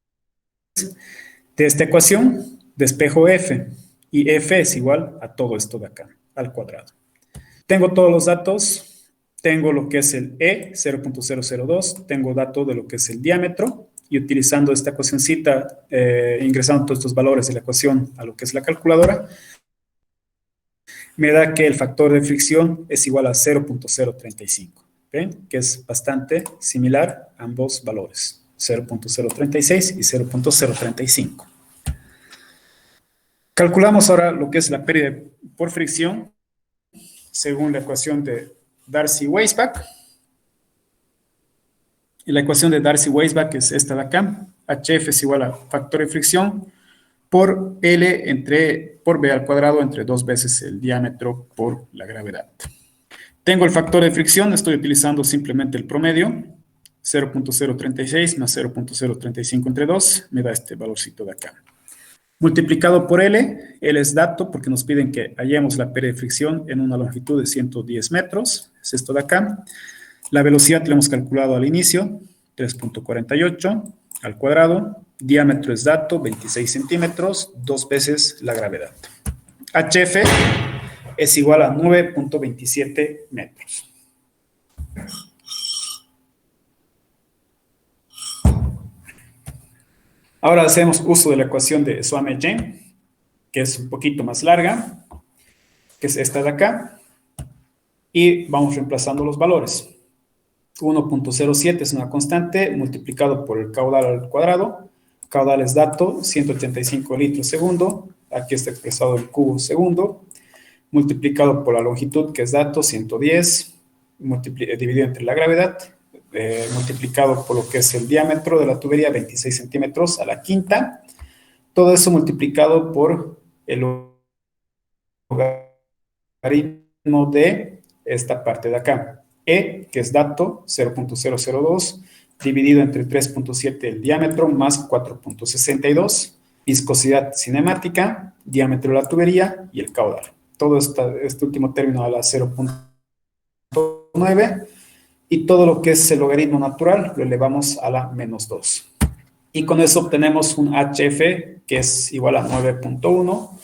Speaker 1: de esta ecuación, despejo F, y F es igual a todo esto de acá, al cuadrado. Tengo todos los datos, tengo lo que es el E, 0.002, tengo dato de lo que es el diámetro, y utilizando esta ecuacioncita, ingresando todos estos valores de la ecuación a lo que es la calculadora, me da que el factor de fricción es igual a 0.035, ¿ven? Que es bastante similar a ambos valores. 0.036 y 0.035. Calculamos ahora lo que es la pérdida por fricción según la ecuación de Darcy-Weisbach. Y la ecuación de Darcy-Weisbach es esta de acá. HF es igual a factor de fricción por L por B al cuadrado entre 2 veces el diámetro por la gravedad. Tengo el factor de fricción, estoy utilizando simplemente el promedio. 0.036 más 0.035 entre 2 me da este valorcito de acá. Multiplicado por L, L es dato porque nos piden que hallemos la pérdida de fricción en una longitud de 110 metros, es esto de acá. La velocidad la hemos calculado al inicio, 3.48 al cuadrado. Diámetro es dato, 26 centímetros, 2 veces la gravedad. HF es igual a 9.27 metros. Ahora hacemos uso de la ecuación de Swame-Jain, que es un poquito más larga, que es esta de acá, y vamos reemplazando los valores. 1.07 es una constante multiplicado por el caudal al cuadrado. Caudal es dato, 185 litros segundo. Aquí está expresado el cubo segundo. Multiplicado por la longitud, que es dato, 110, dividido entre la gravedad. Multiplicado por lo que es el diámetro de la tubería, 26 centímetros a la quinta. Todo eso multiplicado por el logaritmo de esta parte de acá. E, que es dato, 0.002, dividido entre 3.7 el diámetro más 4.62, viscosidad cinemática, diámetro de la tubería y el caudal. Todo este último término a la 0.9. Y todo lo que es el logaritmo natural lo elevamos a la menos 2. Y con eso obtenemos un HF que es igual a 9.1,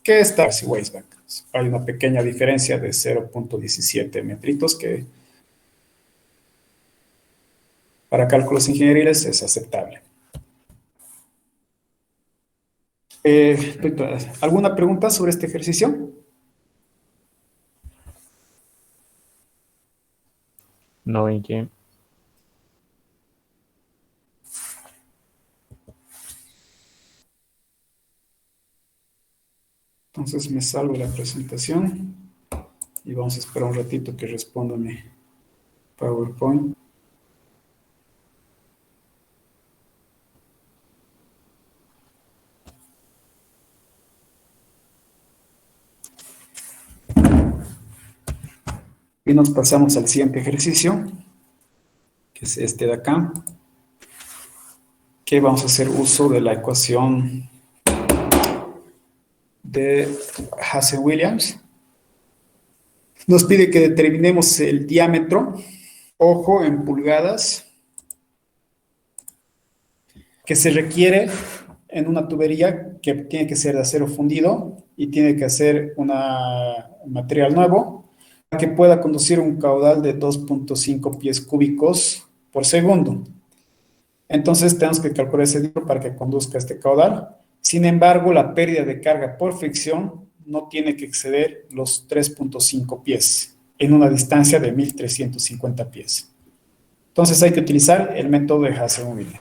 Speaker 1: que está Darcy-Weisbach. Hay una pequeña diferencia de 0.17 metritos que para cálculos ingenieriles es aceptable. ¿Alguna pregunta sobre este ejercicio?
Speaker 2: No, Inge.
Speaker 1: Entonces me salgo de la presentación y vamos a esperar un ratito que responda mi PowerPoint. Y nos pasamos al siguiente ejercicio, que es este de acá, que vamos a hacer uso de la ecuación de Hasse-Williams. Nos pide que determinemos el diámetro, ojo, en pulgadas, que se requiere en una tubería que tiene que ser de acero fundido y tiene que ser un material nuevo para que pueda conducir un caudal de 2.5 pies cúbicos por segundo. Entonces tenemos que calcular ese diámetro para que conduzca este caudal. Sin embargo, la pérdida de carga por fricción no tiene que exceder los 3.5 pies en una distancia de 1.350 pies. Entonces hay que utilizar el método de Hasse-Williams.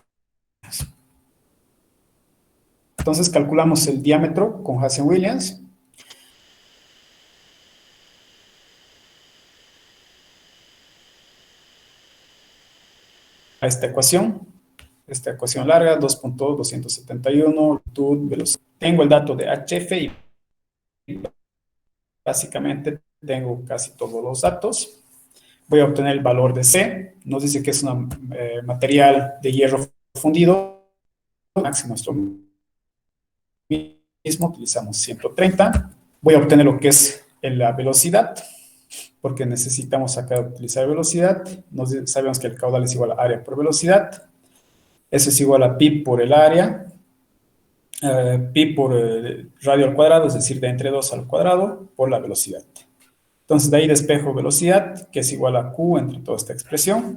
Speaker 1: Entonces calculamos el diámetro con Hasse-Williams. A esta ecuación larga, 2.271, longitud, velocidad. Tengo el dato de HF y básicamente tengo casi todos los datos. Voy a obtener el valor de C. Nos dice que es un material de hierro fundido. Máximo nuestro mismo, utilizamos 130. Voy a obtener lo que es la velocidad, porque necesitamos acá utilizar velocidad. Sabemos que el caudal es igual a área por velocidad. Eso es igual a pi por el área, pi por radio al cuadrado, es decir, de entre 2 al cuadrado, por la velocidad. Entonces, de ahí despejo velocidad, que es igual a Q entre toda esta expresión.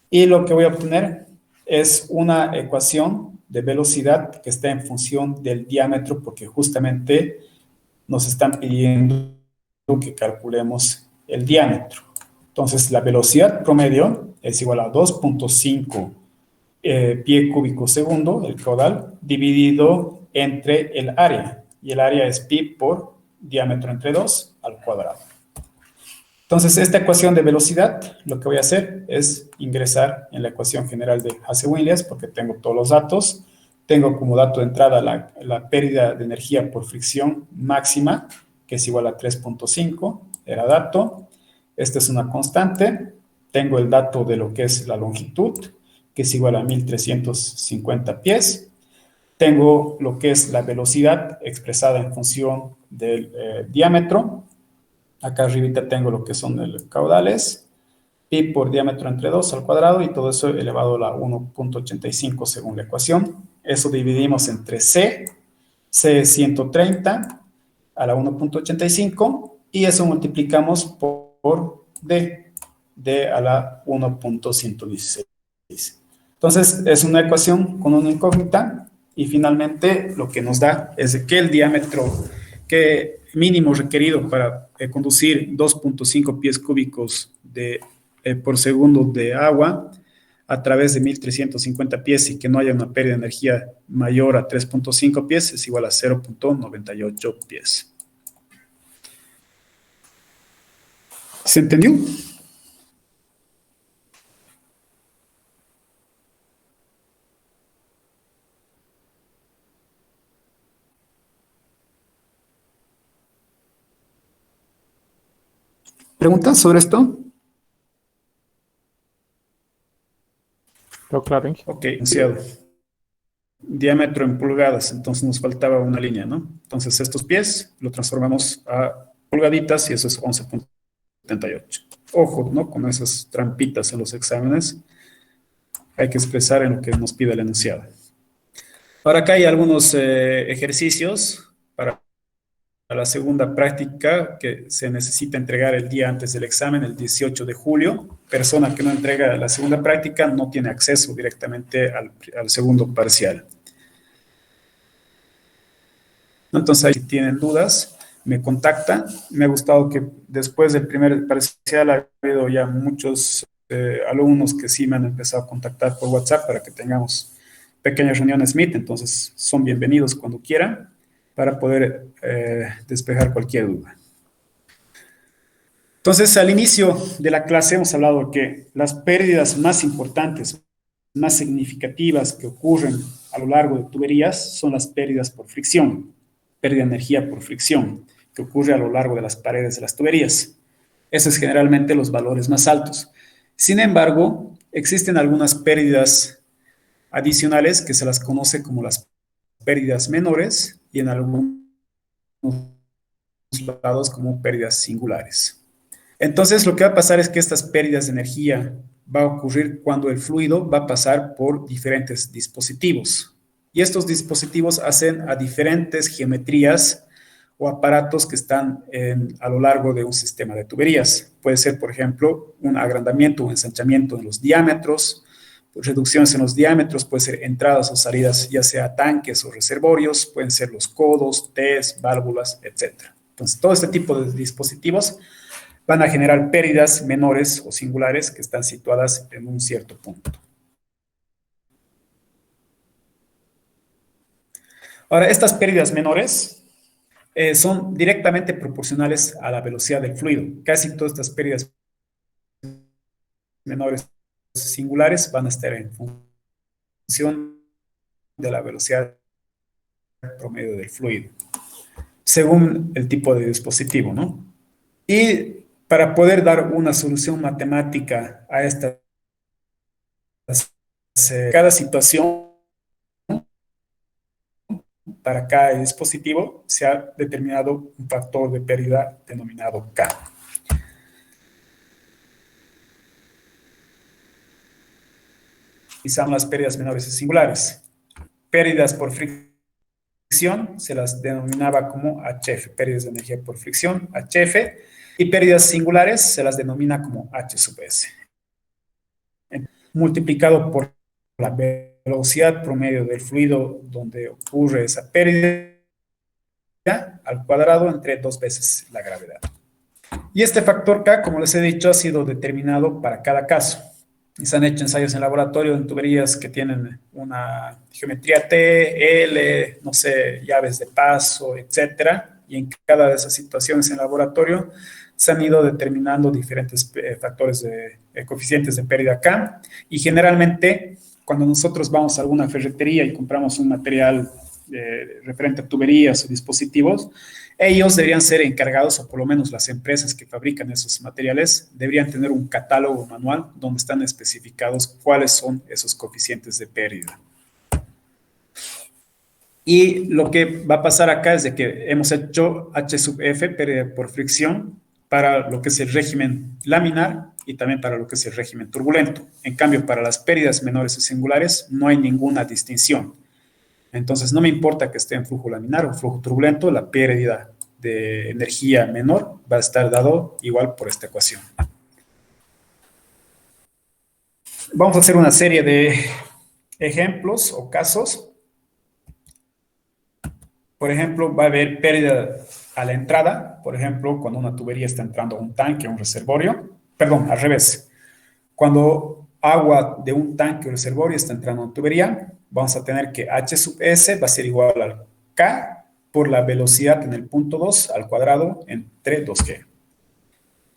Speaker 1: Y lo que voy a obtener es una ecuación de velocidad que está en función del diámetro, porque justamente nos están pidiendo que calculemos el diámetro. Entonces, la velocidad promedio es igual a 2.5 pie cúbico segundo, el caudal, dividido entre el área. Y el área es pi por diámetro entre 2 al cuadrado. Entonces, esta ecuación de velocidad, lo que voy a hacer es ingresar en la ecuación general de Hasse-Williams, porque tengo todos los datos. Tengo como dato de entrada la pérdida de energía por fricción máxima, que es igual a 3.5, era dato. Esta es una constante. Tengo el dato de lo que es la longitud, que es igual a 1.350 pies. Tengo lo que es la velocidad expresada en función del diámetro. Acá arribita tengo lo que son los caudales, pi por diámetro entre 2 al cuadrado, y todo eso elevado a la 1.85 según la ecuación. Eso dividimos entre C es 130 a la 1.85, y eso multiplicamos por D a la 1.116. Entonces, es una ecuación con una incógnita, y finalmente lo que nos da es que el diámetro mínimo requerido para conducir 2.5 pies cúbicos por segundo de agua a través de 1.350 pies y que no haya una pérdida de energía mayor a 3.5 pies es igual a 0.98 pies. ¿Se entendió? ¿Preguntas sobre esto?
Speaker 2: ¿Todo claro, Inge?
Speaker 1: Ok, enunciado. Diámetro en pulgadas, entonces nos faltaba una línea, ¿no? Entonces estos pies lo transformamos a pulgaditas y eso es 11.78. Ojo, ¿no? Con esas trampitas en los exámenes hay que expresar en lo que nos pide el enunciado. Ahora acá hay algunos ejercicios para la segunda práctica que se necesita entregar el día antes del examen, el 18 de julio. Persona que no entrega la segunda práctica no tiene acceso directamente al segundo parcial. Entonces, ahí si tienen dudas, me contacta. Me ha gustado que después del primer parcial ha habido ya muchos alumnos que sí me han empezado a contactar por WhatsApp para que tengamos pequeñas reuniones Meet, entonces son bienvenidos cuando quieran para poder despejar cualquier duda. Entonces, al inicio de la clase hemos hablado que las pérdidas más importantes, más significativas que ocurren a lo largo de tuberías son las pérdidas por fricción, pérdida de energía por fricción, que ocurre a lo largo de las paredes de las tuberías. Esos es generalmente los valores más altos. Sin embargo, existen algunas pérdidas adicionales que se las conoce como las pérdidas menores y en algunos lados como pérdidas singulares. Entonces, lo que va a pasar es que estas pérdidas de energía va a ocurrir cuando el fluido va a pasar por diferentes dispositivos. Y estos dispositivos hacen a diferentes geometrías o aparatos que están a lo largo de un sistema de tuberías. Puede ser, por ejemplo, un agrandamiento o ensanchamiento en los diámetros, reducciones en los diámetros, puede ser entradas o salidas, ya sea tanques o reservorios, pueden ser los codos, Ts, válvulas, etc. Entonces, todo este tipo de dispositivos van a generar pérdidas menores o singulares que están situadas en un cierto punto. Ahora, estas pérdidas menores son directamente proporcionales a la velocidad del fluido. Casi todas estas pérdidas menores singulares van a estar en función de la velocidad promedio del fluido, según el tipo de dispositivo, ¿no? Y para poder dar una solución matemática a esta, cada situación para cada dispositivo se ha determinado un factor de pérdida denominado K. Utilizamos las pérdidas menores y singulares. Pérdidas por fricción se las denominaba como HF, pérdidas de energía por fricción, HF, y pérdidas singulares se las denomina como H sub S. Multiplicado por la velocidad promedio del fluido donde ocurre esa pérdida al cuadrado entre 2 veces la gravedad. Y este factor K, como les he dicho, ha sido determinado para cada caso. Y se han hecho ensayos en laboratorio en tuberías que tienen una geometría T, L, no sé, llaves de paso, etcétera. Y en cada de esas situaciones en laboratorio se han ido determinando diferentes factores de coeficientes de pérdida K. Y generalmente, cuando nosotros vamos a alguna ferretería y compramos un material referente a tuberías o dispositivos, ellos deberían ser encargados, o por lo menos las empresas que fabrican esos materiales, deberían tener un catálogo manual donde están especificados cuáles son esos coeficientes de pérdida. Y lo que va a pasar acá es de que hemos hecho H sub F, pérdida por fricción, para lo que es el régimen laminar y también para lo que es el régimen turbulento. En cambio, para las pérdidas menores y singulares no hay ninguna distinción. Entonces, no me importa que esté en flujo laminar o flujo turbulento, la pérdida de energía menor va a estar dado igual por esta ecuación. Vamos a hacer una serie de ejemplos o casos. Por ejemplo, va a haber pérdida a la entrada, por ejemplo, cuando una tubería está entrando a un tanque o un reservorio. Perdón, al revés. Cuando agua de un tanque o reservorio está entrando a una tubería, vamos a tener que H sub S va a ser igual al K por la velocidad en el punto 2 al cuadrado entre 2G.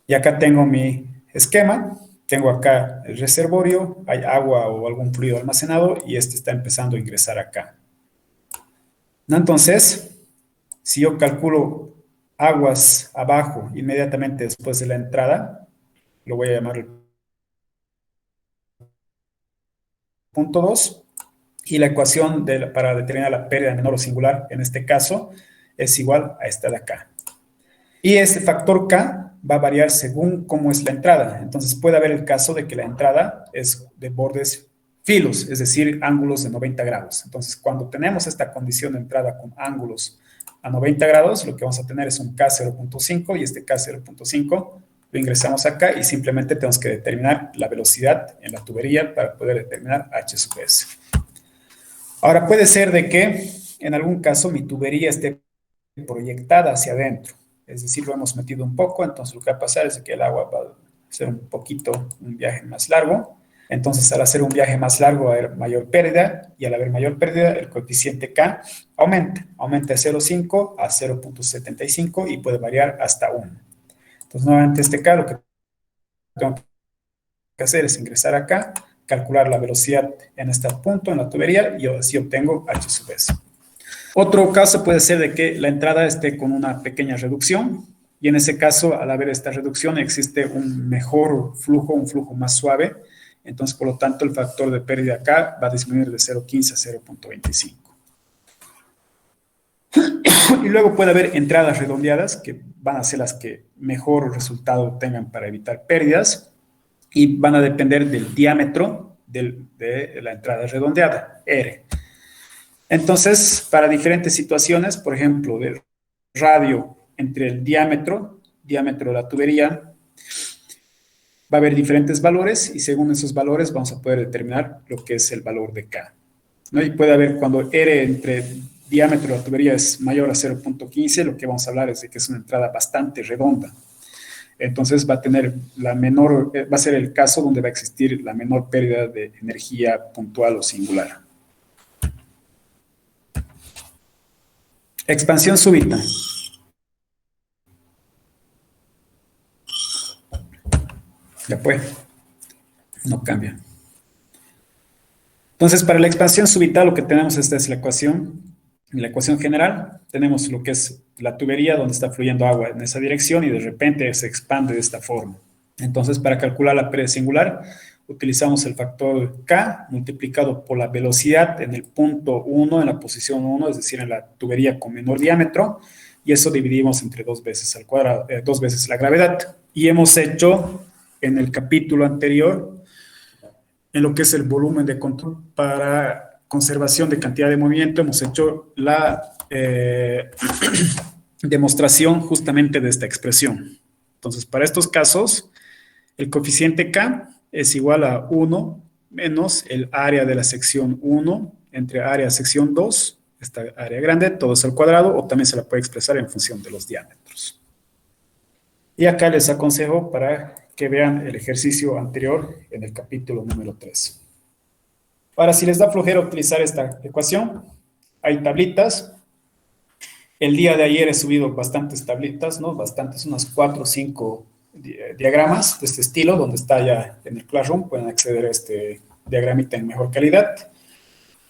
Speaker 1: Y acá tengo mi esquema. Tengo acá el reservorio, hay agua o algún fluido almacenado y este está empezando a ingresar acá. Entonces, si yo calculo aguas abajo inmediatamente después de la entrada, lo voy a llamar el punto 2, y la ecuación para determinar la pérdida menor o singular, en este caso, es igual a esta de acá. Y este factor K va a variar según cómo es la entrada. Entonces, puede haber el caso de que la entrada es de bordes filos, es decir, ángulos de 90 grados. Entonces, cuando tenemos esta condición de entrada con ángulos a 90 grados, lo que vamos a tener es un K 0.5 y este K 0.5 lo ingresamos acá y simplemente tenemos que determinar la velocidad en la tubería para poder determinar H sub S. Ahora, puede ser de que en algún caso mi tubería esté proyectada hacia adentro. es decir, lo hemos metido un poco, entonces lo que va a pasar es que el agua va a hacer un viaje más largo. Entonces, al hacer un viaje más largo va a haber mayor pérdida, y al haber mayor pérdida, el coeficiente K aumenta de 0,5 a 0,75 y puede variar hasta 1. Entonces, nuevamente este K, lo que tengo que hacer es ingresar acá, calcular la velocidad en este punto, en la tubería, y así obtengo H sub S. Otro caso puede ser de que la entrada esté con una pequeña reducción, y en ese caso, al haber esta reducción, existe un mejor flujo, un flujo más suave. Entonces, por lo tanto, el factor de pérdida acá va a disminuir de 0,15 a 0,25. Y luego puede haber entradas redondeadas, que van a ser las que mejor resultado tengan para evitar pérdidas, y van a depender del diámetro de la entrada redondeada, R. Entonces, para diferentes situaciones, por ejemplo, del radio entre el diámetro de la tubería, va a haber diferentes valores, y según esos valores vamos a poder determinar lo que es el valor de K, ¿no? Y puede haber, cuando R entre diámetro de la tubería es mayor a 0,15, lo que vamos a hablar es de que es una entrada bastante redonda. Entonces va a ser el caso donde va a existir la menor pérdida de energía puntual o singular. Expansión súbita. Ya fue, no cambia. Entonces, para la expansión súbita, lo que tenemos, esta es la ecuación. En la ecuación general tenemos lo que es la tubería donde está fluyendo agua en esa dirección, y de repente se expande de esta forma. Entonces, para calcular la pérdida singular, utilizamos el factor K multiplicado por la velocidad en el punto 1, en la posición 1, es decir, en la tubería con menor diámetro, y eso dividimos entre 2 veces al cuadrado, 2 veces la gravedad. Y hemos hecho en el capítulo anterior, en lo que es el volumen de control para conservación de cantidad de movimiento, hemos hecho la demostración justamente de esta expresión. Entonces, para estos casos, el coeficiente K es igual a 1 menos el área de la sección 1 entre área de sección 2, esta área grande, todo es al cuadrado, o también se la puede expresar en función de los diámetros. Y acá les aconsejo para que vean el ejercicio anterior en el capítulo número 3. Ahora, si les da flojera utilizar esta ecuación, hay tablitas. El día de ayer he subido bastantes tablitas, ¿no? Bastantes, unas 4 o 5 diagramas de este estilo, donde está ya en el Classroom, pueden acceder a este diagramita en mejor calidad.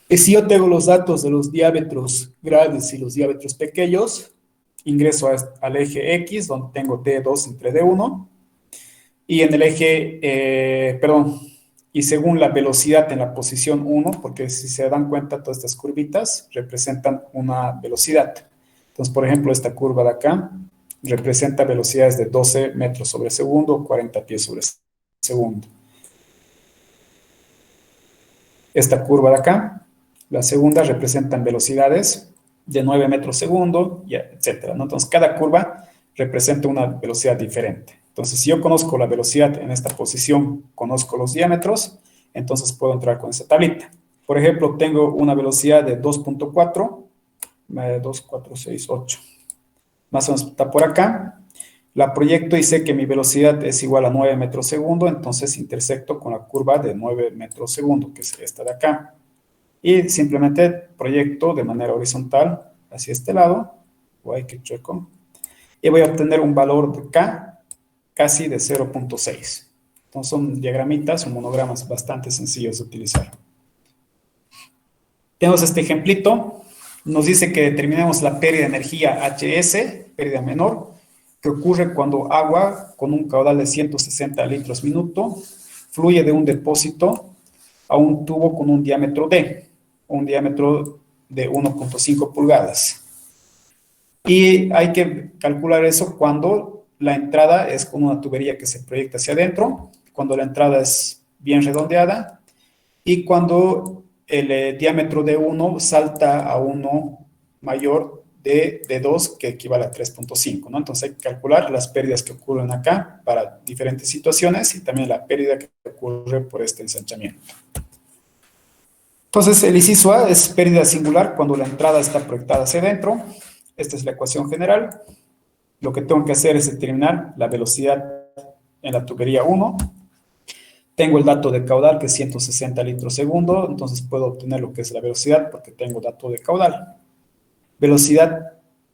Speaker 1: Y si yo tengo los datos de los diámetros grandes y los diámetros pequeños, ingreso al eje X, donde tengo D2 entre D1, y en el eje, y según la velocidad en la posición 1, porque si se dan cuenta, todas estas curvitas representan una velocidad. Entonces, por ejemplo, esta curva de acá representa velocidades de 12 metros sobre segundo, 40 pies sobre segundo. Esta curva de acá, la segunda, representan velocidades de 9 metros segundo, etc., ¿no? Entonces, cada curva representa una velocidad diferente. Entonces, si yo conozco la velocidad en esta posición, conozco los diámetros, entonces puedo entrar con esa tablita. Por ejemplo, tengo una velocidad de 2.4, 2, 4, 6, 8. Más o menos está por acá. La proyecto y sé que mi velocidad es igual a 9 metros segundo, entonces intersecto con la curva de 9 metros segundo, que es esta de acá. Y simplemente proyecto de manera horizontal hacia este lado, que chueco, y voy a obtener un valor de K casi de 0.6. Entonces son diagramitas o monogramas bastante sencillos de utilizar. Tenemos este ejemplito. Nos dice que determinemos la pérdida de energía HS, pérdida menor, que ocurre cuando agua con un caudal de 160 litros minuto fluye de un depósito a un tubo con un diámetro D, un diámetro de 1.5 pulgadas. Y hay que calcular eso cuando la entrada es con una tubería que se proyecta hacia adentro, cuando la entrada es bien redondeada, y cuando el diámetro de 1 salta a 1 mayor de 2, que equivale a 3.5, ¿no? Entonces hay que calcular las pérdidas que ocurren acá para diferentes situaciones, y también la pérdida que ocurre por este ensanchamiento. Entonces, el inciso A es pérdida singular cuando la entrada está proyectada hacia adentro. Esta es la ecuación general. lo que tengo que hacer es determinar la velocidad en la tubería 1. Tengo el dato de caudal, que es 160 litros segundo, entonces puedo obtener lo que es la velocidad porque tengo dato de caudal. Velocidad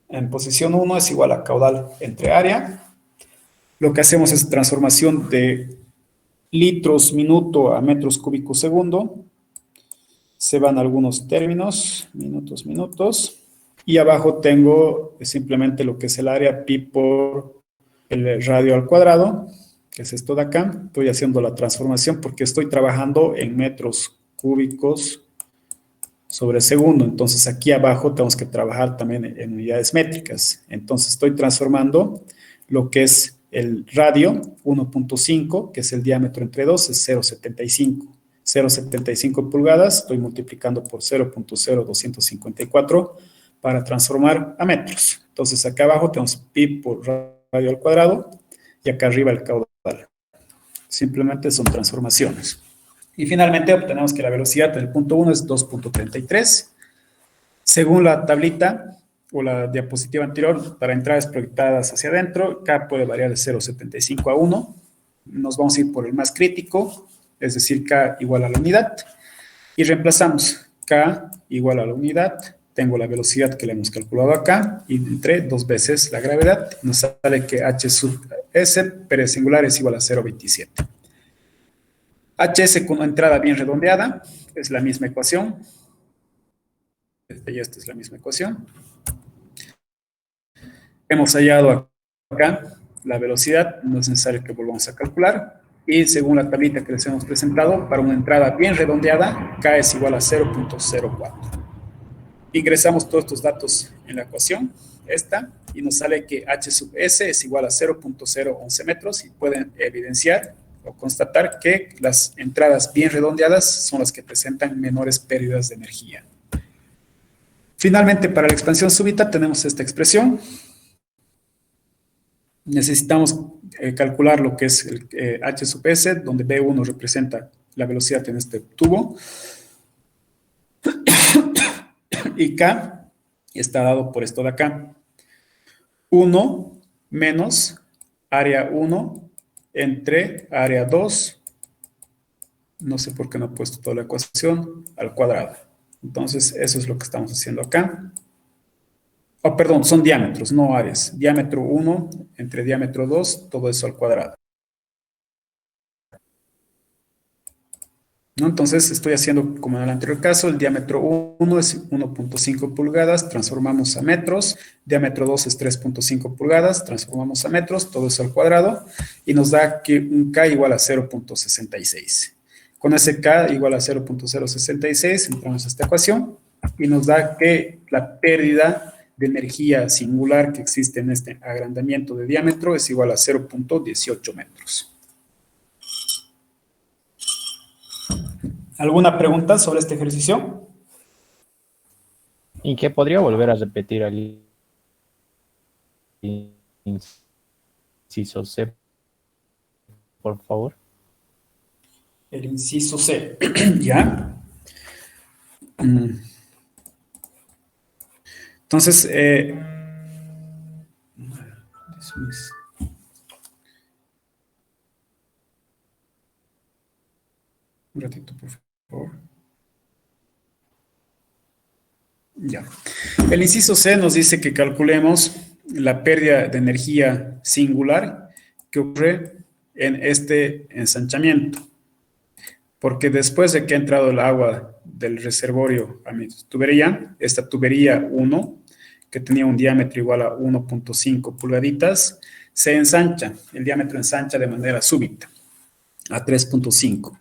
Speaker 1: en posición 1 es igual a caudal entre área. Lo que hacemos es transformación de litros minuto a metros cúbicos segundo. Se van algunos términos, minutos. Y abajo tengo simplemente lo que es el área pi por el radio al cuadrado, que es esto de acá. Estoy haciendo la transformación porque estoy trabajando en metros cúbicos sobre segundo. Entonces aquí abajo tenemos que trabajar también en unidades métricas. Entonces estoy transformando lo que es el radio 1.5, que es el diámetro entre dos, es 0.75. 0.75 pulgadas, estoy multiplicando por 0.0254 para transformar a metros. Entonces acá abajo tenemos pi por radio al cuadrado y acá arriba el caudal. Simplemente son transformaciones. Y finalmente obtenemos que la velocidad del punto 1 es 2.33. Según la tablita o la diapositiva anterior, para entradas proyectadas hacia adentro, K puede variar de 0.75 a 1. Nos vamos a ir por el más crítico, es decir, K igual a la unidad. Y reemplazamos K igual a la unidad. Tengo la velocidad que le hemos calculado acá y entre dos veces la gravedad. Nos sale que H sub S, pérdida singular, es igual a 0.27. HS con una entrada bien redondeada es la misma ecuación. Esta es la misma ecuación. Hemos hallado acá la velocidad, no es necesario que volvamos a calcular. Y según la tablita que les hemos presentado, para una entrada bien redondeada, K es igual a 0.04. Ingresamos todos estos datos en la ecuación, esta, y nos sale que H sub S es igual a 0.011 metros y pueden evidenciar o constatar que las entradas bien redondeadas son las que presentan menores pérdidas de energía. Finalmente, para la expansión súbita tenemos esta expresión. Necesitamos calcular lo que es el H sub S, donde B1 representa la velocidad en este tubo. Y K está dado por esto de acá. 1 menos área 1 entre área 2, no sé por qué no he puesto toda la ecuación, al cuadrado. Entonces, eso es lo que estamos haciendo acá. Oh, perdón, son diámetros, no áreas. Diámetro 1 entre diámetro 2, todo eso al cuadrado. ¿No? Entonces, estoy haciendo como en el anterior caso, el diámetro 1 es 1.5 pulgadas, transformamos a metros, diámetro 2 es 3.5 pulgadas, transformamos a metros, todo eso al cuadrado, y nos da que un K igual a 0.66. Con ese K igual a 0.066, entramos a esta ecuación, y nos da que la pérdida de energía singular que existe en este agrandamiento de diámetro es igual a 0.18 metros. ¿Alguna pregunta sobre este ejercicio?
Speaker 2: ¿Y qué podría volver a repetir al inciso C, por favor?
Speaker 1: El inciso C, ¿ya? Entonces, un ratito, por favor. Ya. El inciso C nos dice que calculemos la pérdida de energía singular que ocurre en este ensanchamiento. Porque después de que ha entrado el agua del reservorio a mi tubería, esta tubería 1, que tenía un diámetro igual a 1.5 pulgaditas, se ensancha, el diámetro ensancha de manera súbita a 3.5.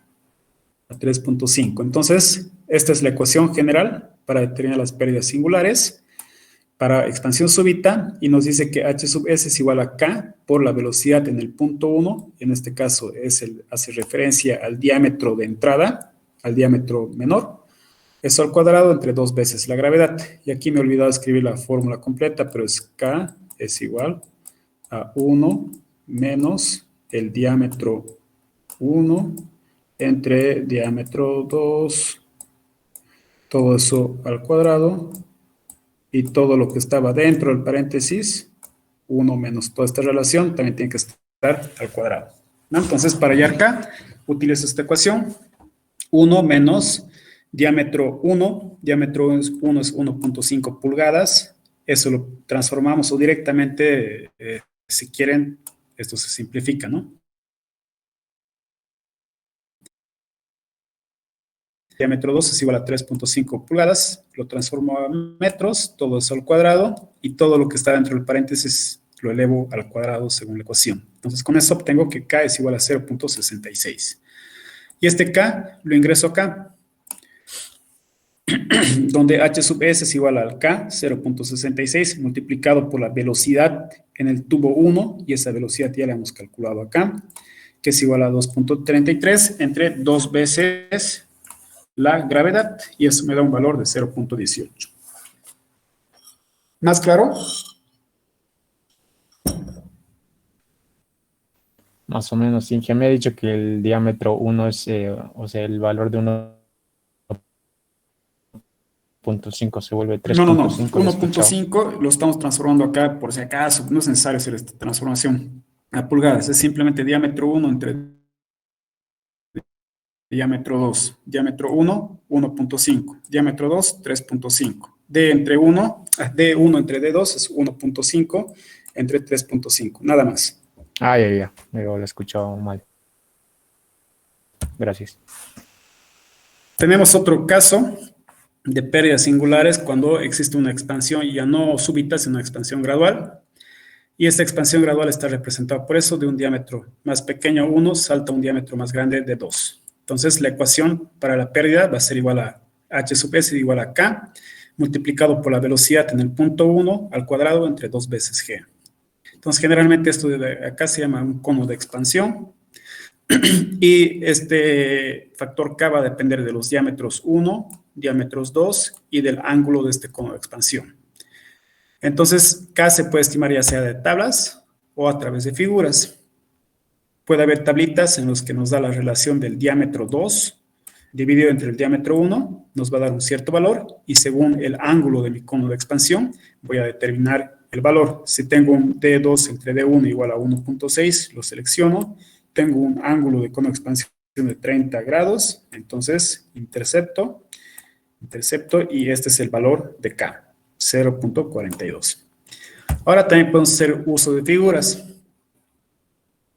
Speaker 1: Entonces, esta es la ecuación general para determinar las pérdidas singulares para expansión súbita y nos dice que H sub S es igual a K por la velocidad en el punto 1, en este caso hace referencia al diámetro de entrada, al diámetro menor, eso al cuadrado entre dos veces la gravedad. Y aquí me he olvidado escribir la fórmula completa, pero es K es igual a 1 menos el diámetro 1 entre diámetro 2, todo eso al cuadrado, y todo lo que estaba dentro del paréntesis 1 menos toda esta relación también tiene que estar al cuadrado, ¿no? Entonces, para hallar K, utilizo esta ecuación. 1 menos diámetro 1. Diámetro 1 es 1.5 pulgadas. Eso lo transformamos o directamente, si quieren, esto se simplifica, ¿no? Diámetro 2 es igual a 3.5 pulgadas, lo transformo a metros, todo eso al cuadrado, y todo lo que está dentro del paréntesis lo elevo al cuadrado según la ecuación. Entonces, con eso obtengo que K es igual a 0.66. Y este K lo ingreso acá, donde H sub S es igual al K, 0.66, multiplicado por la velocidad en el tubo 1, y esa velocidad ya la hemos calculado acá, que es igual a 2.33 entre 2 veces la gravedad, y eso me da un valor de 0.18. ¿Más claro?
Speaker 2: Más o menos, sí, que me ha dicho que el diámetro 1 es, o sea, el valor de 1.5 se vuelve 3.5.
Speaker 1: No. 1.5 lo estamos transformando acá por si acaso. No es necesario hacer esta transformación a pulgadas. Es simplemente diámetro 1 entre diámetro 2. Diámetro 1, 1.5. Diámetro 2, 3.5. D1 entre D2 es 1.5 entre 3.5. Nada más.
Speaker 2: Ya. Me lo he escuchado mal. Gracias.
Speaker 1: Tenemos otro caso de pérdidas singulares cuando existe una expansión ya no súbita, sino una expansión gradual. Y esta expansión gradual está representada por eso, de un diámetro más pequeño 1 salta a un diámetro más grande de 2. Entonces, la ecuación para la pérdida va a ser igual a H sub S igual a K, multiplicado por la velocidad en el punto 1 al cuadrado entre 2 veces G. Entonces, generalmente esto de acá se llama un cono de expansión. Y este factor K va a depender de los diámetros 1, diámetros 2 y del ángulo de este cono de expansión. Entonces, K se puede estimar ya sea de tablas o a través de figuras. Puede haber tablitas en las que nos da la relación del diámetro 2 dividido entre el diámetro 1, nos va a dar un cierto valor, y según el ángulo de mi cono de expansión, voy a determinar el valor. Si tengo un D2 entre D1 igual a 1.6, lo selecciono. Tengo un ángulo de cono de expansión de 30 grados, entonces intercepto, y este es el valor de K, 0.42. Ahora también podemos hacer uso de figuras.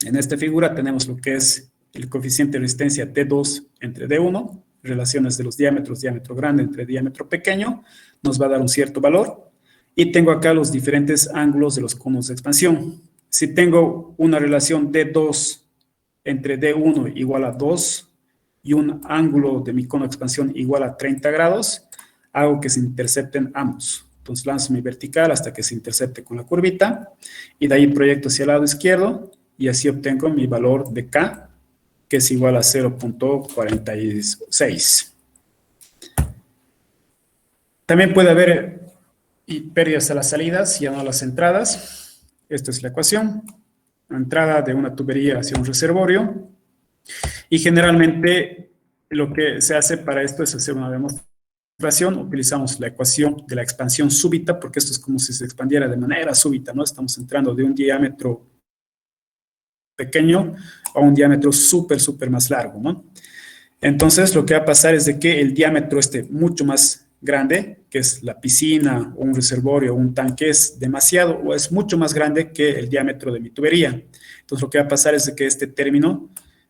Speaker 1: En esta figura tenemos lo que es el coeficiente de resistencia D2 entre D1, relaciones de los diámetros, diámetro grande entre diámetro pequeño, nos va a dar un cierto valor. Y tengo acá los diferentes ángulos de los conos de expansión. Si tengo una relación D2 entre D1 igual a 2 y un ángulo de mi cono de expansión igual a 30 grados, hago que se intercepten ambos. Entonces lanzo mi vertical hasta que se intercepte con la curvita, y de ahí proyecto hacia el lado izquierdo, y así obtengo mi valor de K, que es igual a 0.46. También puede haber pérdidas a las salidas y ya no a las entradas. Esta es la ecuación. La entrada de una tubería hacia un reservorio. Y generalmente lo que se hace para esto es hacer una demostración. Utilizamos la ecuación de la expansión súbita, porque esto es como si se expandiera de manera súbita, ¿no? Estamos entrando de un diámetro pequeño a un diámetro súper más largo, ¿no? Entonces, lo que va a pasar es de que el diámetro esté mucho más grande, que es la piscina o un reservorio o un tanque, es demasiado o es mucho más grande que el diámetro de mi tubería. Entonces, lo que va a pasar es de que este término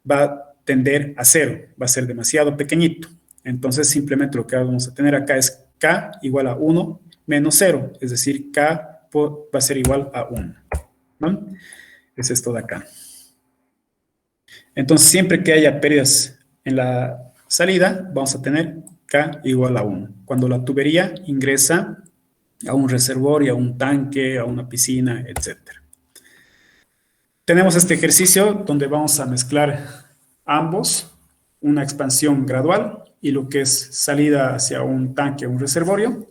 Speaker 1: va a tender a cero, va a ser demasiado pequeñito. Entonces, simplemente lo que vamos a tener acá es K igual a 1 menos 0, es decir, K va a ser igual a 1, ¿no? Es esto de acá. Entonces, siempre que haya pérdidas en la salida, vamos a tener K igual a 1. Cuando la tubería ingresa a un reservorio, a un tanque, a una piscina, etc. Tenemos este ejercicio donde vamos a mezclar ambos, una expansión gradual y lo que es salida hacia un tanque o un reservorio.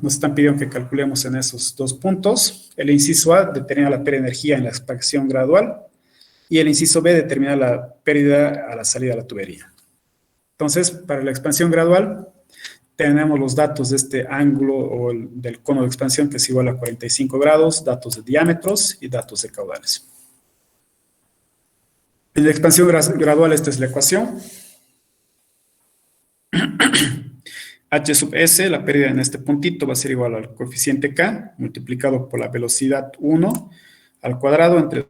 Speaker 1: Nos están pidiendo que calculemos en esos dos puntos. El inciso A determina la pérdida de energía en la expansión gradual, y el inciso B determina la pérdida a la salida de la tubería. Entonces, para la expansión gradual, tenemos los datos de este ángulo o del cono de expansión, que es igual a 45 grados, datos de diámetros y datos de caudales. En la expansión gradual, esta es la ecuación. H sub S, la pérdida en este puntito, va a ser igual al coeficiente K multiplicado por la velocidad 1 al cuadrado entre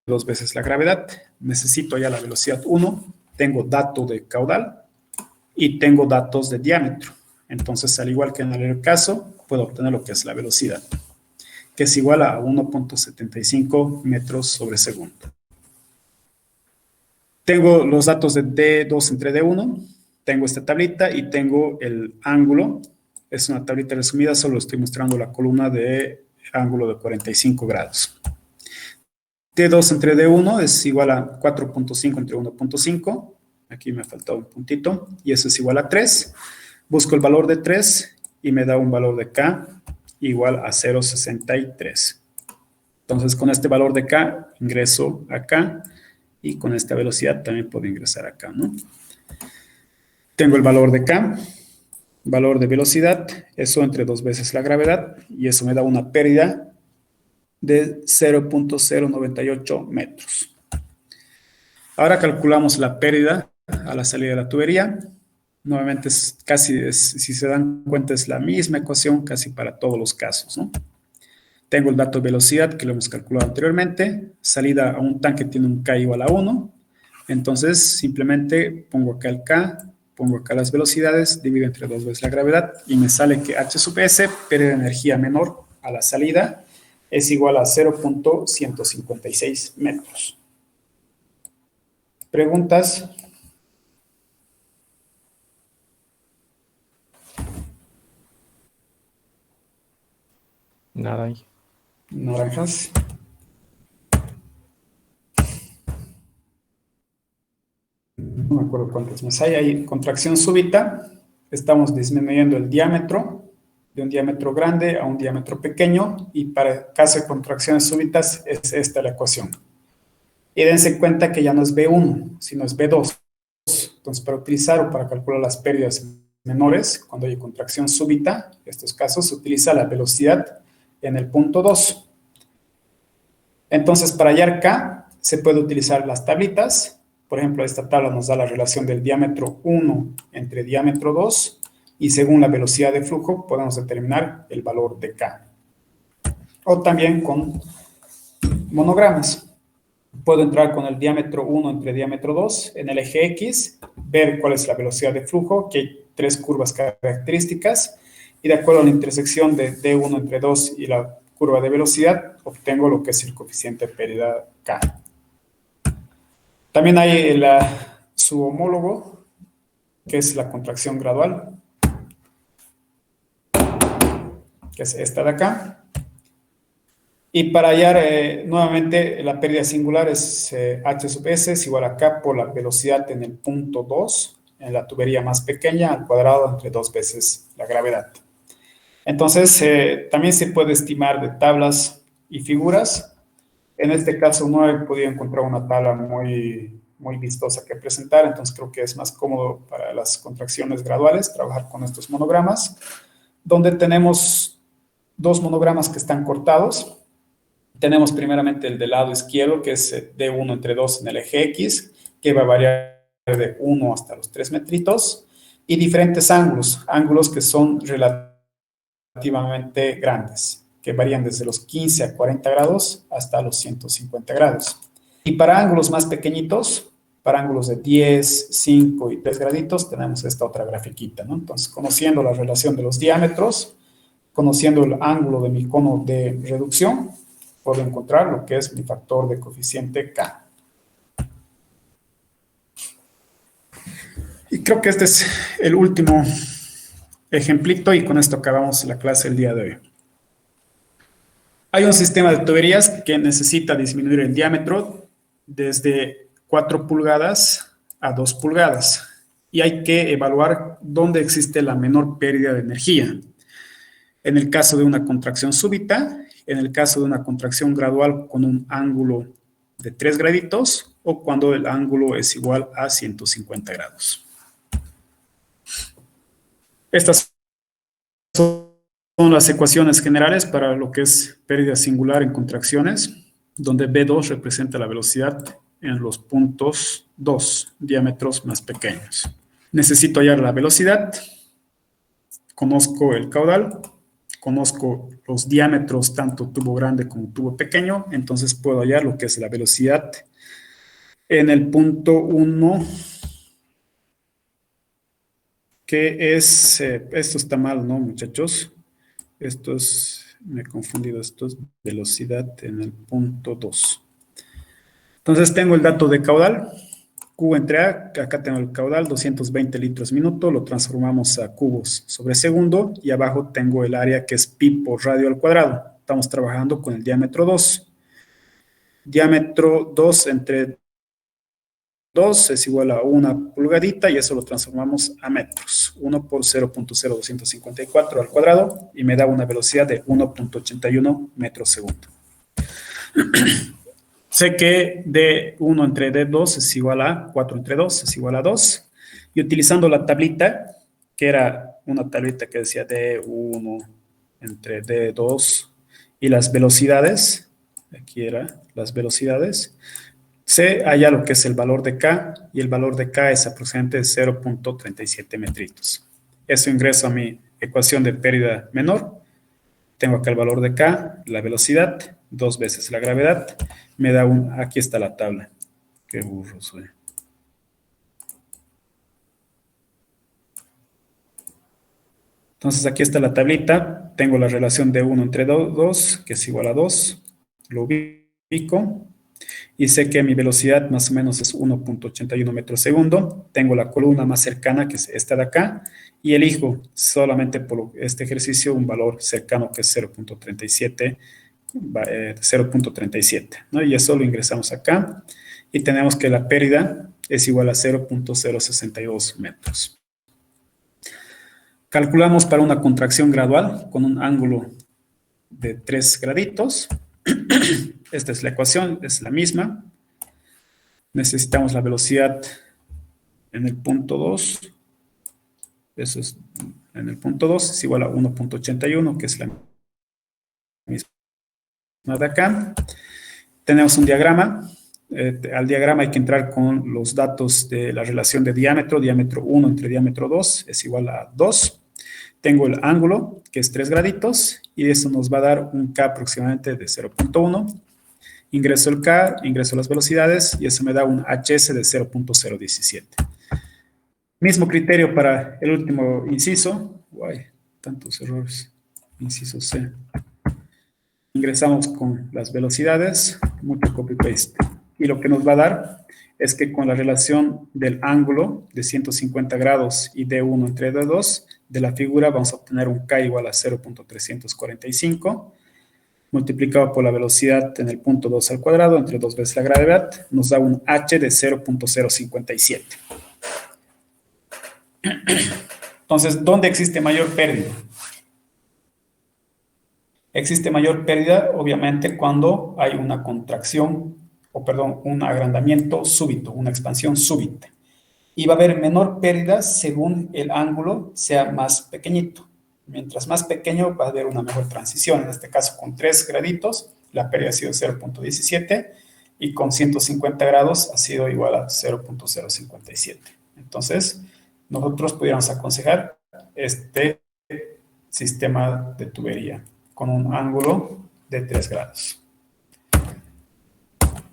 Speaker 1: 2 veces la gravedad. Necesito ya la velocidad 1, tengo dato de caudal y tengo datos de diámetro. Entonces, al igual que en el caso, puedo obtener lo que es la velocidad, que es igual a 1.75 metros sobre segundo. Tengo los datos de D2 entre D1, tengo esta tablita y tengo el ángulo. Es una tablita resumida, solo estoy mostrando la columna de ángulo de 45 grados. D2 entre D1 es igual a 4.5 entre 1.5. Aquí me ha faltado un puntito. Y eso es igual a 3. Busco el valor de 3 y me da un valor de K igual a 0.63. Entonces, con este valor de K, ingreso acá. Y con esta velocidad también puedo ingresar acá, ¿no? Tengo el valor de K, valor de velocidad, eso entre 2 veces la gravedad, y eso me da una pérdida de 0.098 metros. Ahora calculamos la pérdida a la salida de la tubería. Nuevamente, si se dan cuenta, es la misma ecuación casi para todos los casos, ¿no? Tengo el dato de velocidad que lo hemos calculado anteriormente. Salida a un tanque tiene un K igual a 1. Entonces, simplemente pongo acá el K, pongo acá las velocidades, divido entre 2 veces la gravedad y me sale que H sub S, pérdida de energía menor a la salida, es igual a 0.156 metros. ¿Preguntas?
Speaker 2: Nada ahí.
Speaker 1: Naranjas. No me acuerdo cuántas más hay. Hay contracción súbita. Estamos disminuyendo el diámetro de un diámetro grande a un diámetro pequeño, y para el caso de contracciones súbitas es esta la ecuación. Y dense cuenta que ya no es B1, sino es B2. Entonces, para utilizar o para calcular las pérdidas menores, cuando hay contracción súbita, en estos casos se utiliza la velocidad en el punto 2. Entonces, para hallar K, se puede utilizar las tablitas. Por ejemplo, esta tabla nos da la relación del diámetro 1 entre diámetro 2, y según la velocidad de flujo podemos determinar el valor de K. O también con monogramas. Puedo entrar con el diámetro 1 entre diámetro 2 en el eje X, ver cuál es la velocidad de flujo, que hay 3 curvas características, y de acuerdo a la intersección de D1 entre 2 y la curva de velocidad, obtengo lo que es el coeficiente de pérdida K. También hay su homólogo, que es la contracción gradual, que es esta de acá. Y para hallar nuevamente la pérdida singular es H sub S es igual a K por la velocidad en el punto 2, en la tubería más pequeña, al cuadrado entre 2 veces la gravedad. Entonces, también se puede estimar de tablas y figuras. En este caso no he podido encontrar una tabla muy vistosa que presentar, entonces creo que es más cómodo para las contracciones graduales trabajar con estos monogramas, donde tenemos 2 monogramas que están cortados. Tenemos primeramente el del lado izquierdo, que es D1 entre 2 en el eje X, que va a variar de 1 hasta los 3 metritos, y diferentes ángulos que son relativamente grandes, que varían desde los 15 a 40 grados hasta los 150 grados. Y para ángulos más pequeñitos, para ángulos de 10, 5 y 3 graditos, tenemos esta otra grafiquita, ¿no? Entonces, conociendo la relación de los diámetros, conociendo el ángulo de mi cono de reducción, puedo encontrar lo que es mi factor de coeficiente K. Y creo que este es el último ejemplito, y con esto acabamos la clase el día de hoy. Hay un sistema de tuberías que necesita disminuir el diámetro desde 4 pulgadas a 2 pulgadas, y hay que evaluar dónde existe la menor pérdida de energía. En el caso de una contracción súbita, en el caso de una contracción gradual con un ángulo de 3 graditos, o cuando el ángulo es igual a 150 grados. Estas son las ecuaciones generales para lo que es pérdida singular en contracciones, donde B2 representa la velocidad en los puntos 2, diámetros más pequeños. Necesito hallar la velocidad, conozco el caudal, conozco los diámetros tanto tubo grande como tubo pequeño, entonces puedo hallar lo que es la velocidad en el punto 1, que es, esto está mal, ¿no, muchachos? Esto es, me he confundido, esto es velocidad en el punto 2. Entonces tengo el dato de caudal, Q entre A, acá tengo el caudal, 220 litros minuto, lo transformamos a cubos sobre segundo, y abajo tengo el área que es pi por radio al cuadrado. Estamos trabajando con el diámetro 2. Diámetro 2 entre 2 es igual a 1 pulgadita, y eso lo transformamos a metros. 1 por 0.0254 al cuadrado, y me da una velocidad de 1.81 metros segundo. Sé que D1 entre D2 es igual a 4 entre 2 es igual a 2. Y utilizando la tablita, que era una tablita que decía D1 entre D2 y las velocidades, aquí eran las velocidades, sé allá lo que es el valor de K, y el valor de K es aproximadamente 0.37 metritos. Eso ingreso a mi ecuación de pérdida menor. Tengo acá el valor de K, la velocidad, 2 veces la gravedad, me da aquí está la tabla. Qué burro soy. Entonces aquí está la tablita, tengo la relación de 1 entre 2, que es igual a 2, lo ubico, y sé que mi velocidad más o menos es 1.81 metros segundo. Tengo la columna más cercana, que es esta de acá, y elijo solamente por este ejercicio un valor cercano que es 0.37, ¿no? Y eso lo ingresamos acá, y tenemos que la pérdida es igual a 0.062 metros. Calculamos para una contracción gradual con un ángulo de 3 graditos. Esta es la ecuación, es la misma. Necesitamos la velocidad en el punto 2. Eso es en el punto 2, es igual a 1.81, que es la misma de acá. Tenemos un diagrama. Al diagrama hay que entrar con los datos de la relación de diámetro. Diámetro 1 entre diámetro 2 es igual a 2. Tengo el ángulo, que es 3 graditos, y eso nos va a dar un K aproximadamente de 0.1. Ingreso el K, ingreso las velocidades, y eso me da un HS de 0.017. Mismo criterio para el último inciso. Uy, tantos errores. Inciso C. Ingresamos con las velocidades, mucho copy-paste. Y lo que nos va a dar es que con la relación del ángulo de 150 grados y D1 entre D2 de la figura vamos a obtener un K igual a 0.345 multiplicado por la velocidad en el punto 2 al cuadrado entre 2 veces la gravedad, nos da un H de 0.057. Entonces, ¿dónde existe mayor pérdida? Existe mayor pérdida, obviamente, cuando hay una contracción, un agrandamiento súbito, una expansión súbita. Y va a haber menor pérdida según el ángulo sea más pequeñito. Mientras más pequeño va a haber una mejor transición. En este caso, con 3 graditos, la pérdida ha sido 0.17 y con 150 grados ha sido igual a 0.057. Entonces, nosotros pudiéramos aconsejar este sistema de tubería con un ángulo de 3 grados.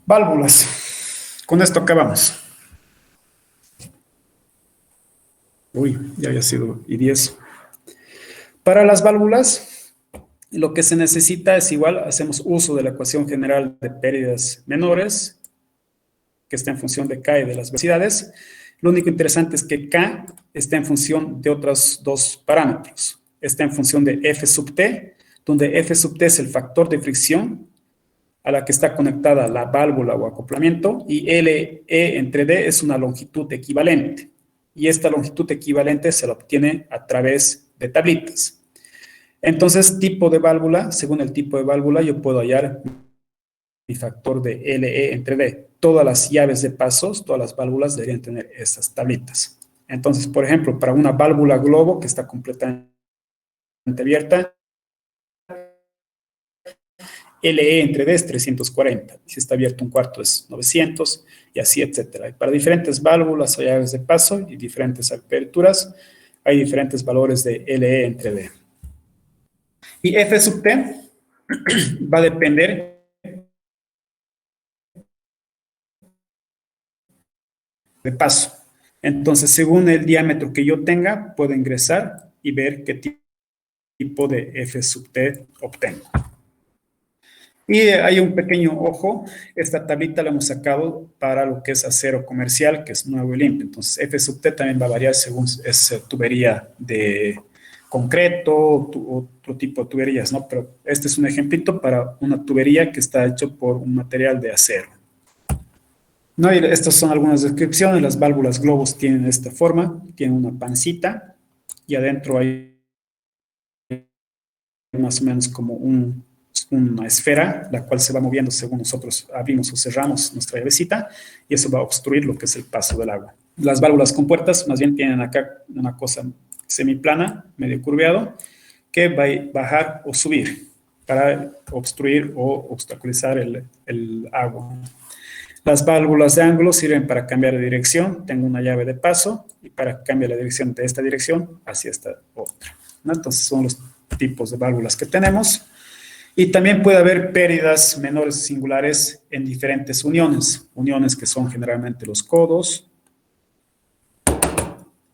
Speaker 1: Válvulas. Con esto acabamos. Uy, ya había sido I10. Para las válvulas, lo que se necesita es igual, hacemos uso de la ecuación general de pérdidas menores, que está en función de K y de las velocidades. Lo único interesante es que K está en función de otros dos parámetros. Está en función de F sub T, donde F sub T es el factor de fricción a la que está conectada la válvula o acoplamiento, y LE entre D es una longitud equivalente. Y esta longitud equivalente se la obtiene a través de tablitas. Entonces, tipo de válvula, según el tipo de válvula, yo puedo hallar mi factor de LE entre D. Todas las llaves de pasos, todas las válvulas deberían tener estas tablitas. Entonces, por ejemplo, para una válvula globo que está completamente abierta, LE entre D es 340. Si está abierto un cuarto es 900 y así, etcétera. Y para diferentes válvulas o llaves de paso y diferentes aperturas, hay diferentes valores de LE entre D. Y F sub T va a depender de paso. Entonces, según el diámetro que yo tenga, puedo ingresar y ver qué tipo de F sub T obtengo. Y hay un pequeño ojo, esta tablita la hemos sacado para lo que es acero comercial, que es nuevo y limpio. Entonces, F sub T también va a variar según es tubería de concreto o otro tipo de tuberías, ¿no? Pero este es un ejemplito para una tubería que está hecho por un material de acero. ¿No? Y estas son algunas descripciones. Las válvulas globos tienen esta forma, tienen una pancita y adentro hay más o menos como una esfera, la cual se va moviendo según nosotros abrimos o cerramos nuestra llavecita y eso va a obstruir lo que es el paso del agua. Las válvulas compuertas más bien tienen acá una cosa semiplana, medio curveado, que va a bajar o subir para obstruir o obstaculizar el agua. Las válvulas de ángulo sirven para cambiar de dirección. Tengo una llave de paso y para cambiar la dirección de esta dirección hacia esta otra, ¿no? Entonces son los tipos de válvulas que tenemos. Y también puede haber pérdidas menores singulares en diferentes uniones. Uniones que son generalmente los codos,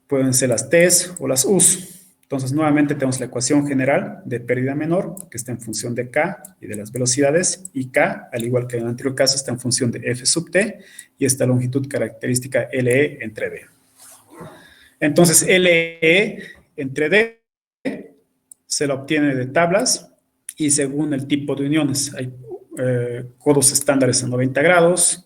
Speaker 1: pueden ser las T's o las U's. Entonces, nuevamente tenemos la ecuación general de pérdida menor, que está en función de K y de las velocidades, y K, al igual que en el anterior caso, está en función de F sub T, y esta longitud característica LE entre D. Entonces, LE entre D se la obtiene de tablas, y según el tipo de uniones, hay codos estándares en 90 grados,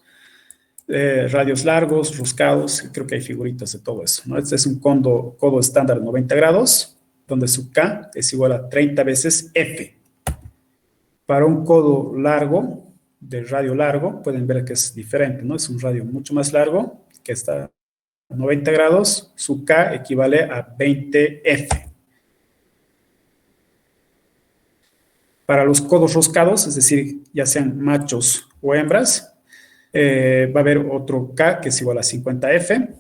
Speaker 1: radios largos, roscados, creo que hay figuritas de todo eso, ¿no? Este es un codo estándar de 90 grados, donde su K es igual a 30 veces F. Para un codo largo, de radio largo, pueden ver que es diferente, ¿no? Es un radio mucho más largo, que está a 90 grados, su K equivale a 20F. Para los codos roscados, es decir, ya sean machos o hembras, va a haber otro K que es igual a 50F.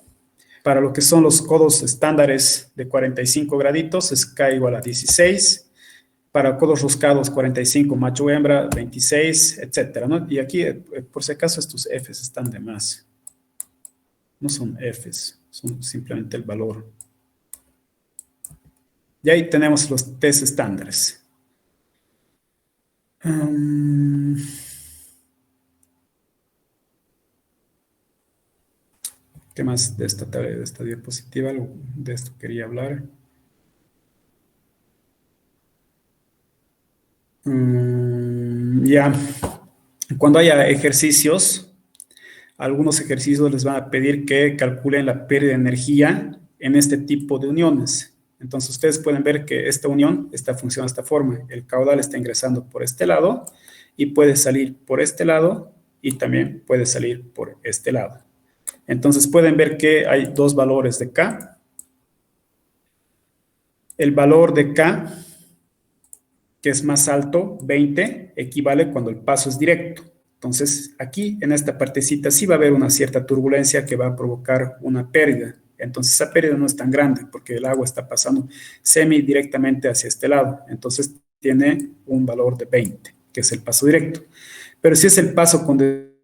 Speaker 1: Para lo que son los codos estándares de 45 graditos es K igual a 16. Para codos roscados 45 macho o hembra, 26, etcétera, ¿no? Y aquí, por si acaso, estos Fs están de más. No son Fs, son simplemente el valor. Y ahí tenemos los Ts estándares. ¿Qué más de esta diapositiva? Algo de esto quería hablar. Ya, cuando haya ejercicios, algunos ejercicios les van a pedir que calculen la pérdida de energía en este tipo de uniones. Entonces, ustedes pueden ver que esta unión funciona de esta forma. El caudal está ingresando por este lado y puede salir por este lado y también puede salir por este lado. Entonces, pueden ver que hay dos valores de K. El valor de K, que es más alto, 20, equivale cuando el paso es directo. Entonces, aquí, en esta partecita, sí va a haber una cierta turbulencia que va a provocar una pérdida. Entonces, esa pérdida no es tan grande porque el agua está pasando semi-directamente hacia este lado. Entonces, tiene un valor de 20, que es el paso directo. Pero si es el paso con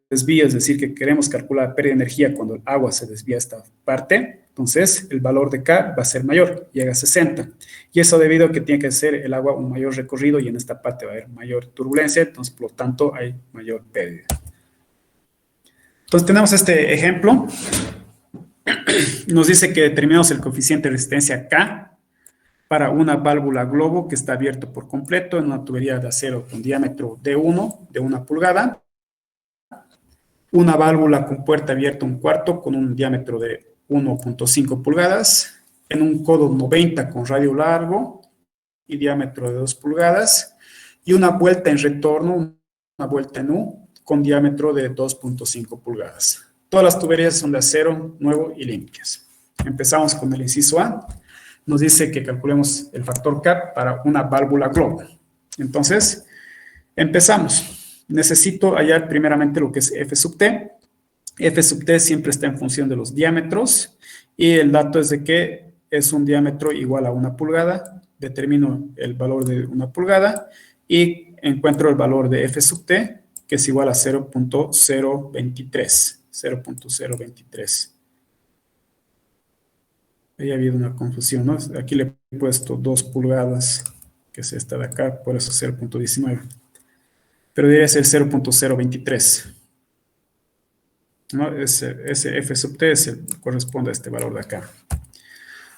Speaker 1: desvío, es decir, que queremos calcular la pérdida de energía cuando el agua se desvía a esta parte, entonces el valor de K va a ser mayor, llega a 60. Y eso debido a que tiene que hacer el agua un mayor recorrido y en esta parte va a haber mayor turbulencia, entonces por lo tanto hay mayor pérdida. Entonces tenemos este ejemplo. Nos dice que determinamos el coeficiente de resistencia K para una válvula globo que está abierto por completo en una tubería de acero con diámetro D1 de 1 pulgada. Una válvula con puerta abierta un cuarto con un diámetro de 1.5 pulgadas, en un codo 90 con radio largo y diámetro de 2 pulgadas, y una vuelta en retorno, una vuelta en U, con diámetro de 2.5 pulgadas. Todas las tuberías son de acero nuevo y limpias. Empezamos con el inciso A. Nos dice que calculemos el factor K para una válvula globo. Entonces, empezamos. Necesito hallar primeramente lo que es F sub T. F sub T siempre está en función de los diámetros y el dato es de que es un diámetro igual a 1 pulgada. Determino el valor de 1 pulgada y encuentro el valor de F sub T, que es igual a 0.023. 0.023. Ahí ha habido una confusión, ¿no? Aquí le he puesto 2 pulgadas, que es esta de acá, por eso 0.19. Pero debería ser 0.023. ¿No? Ese F sub T corresponde a este valor de acá.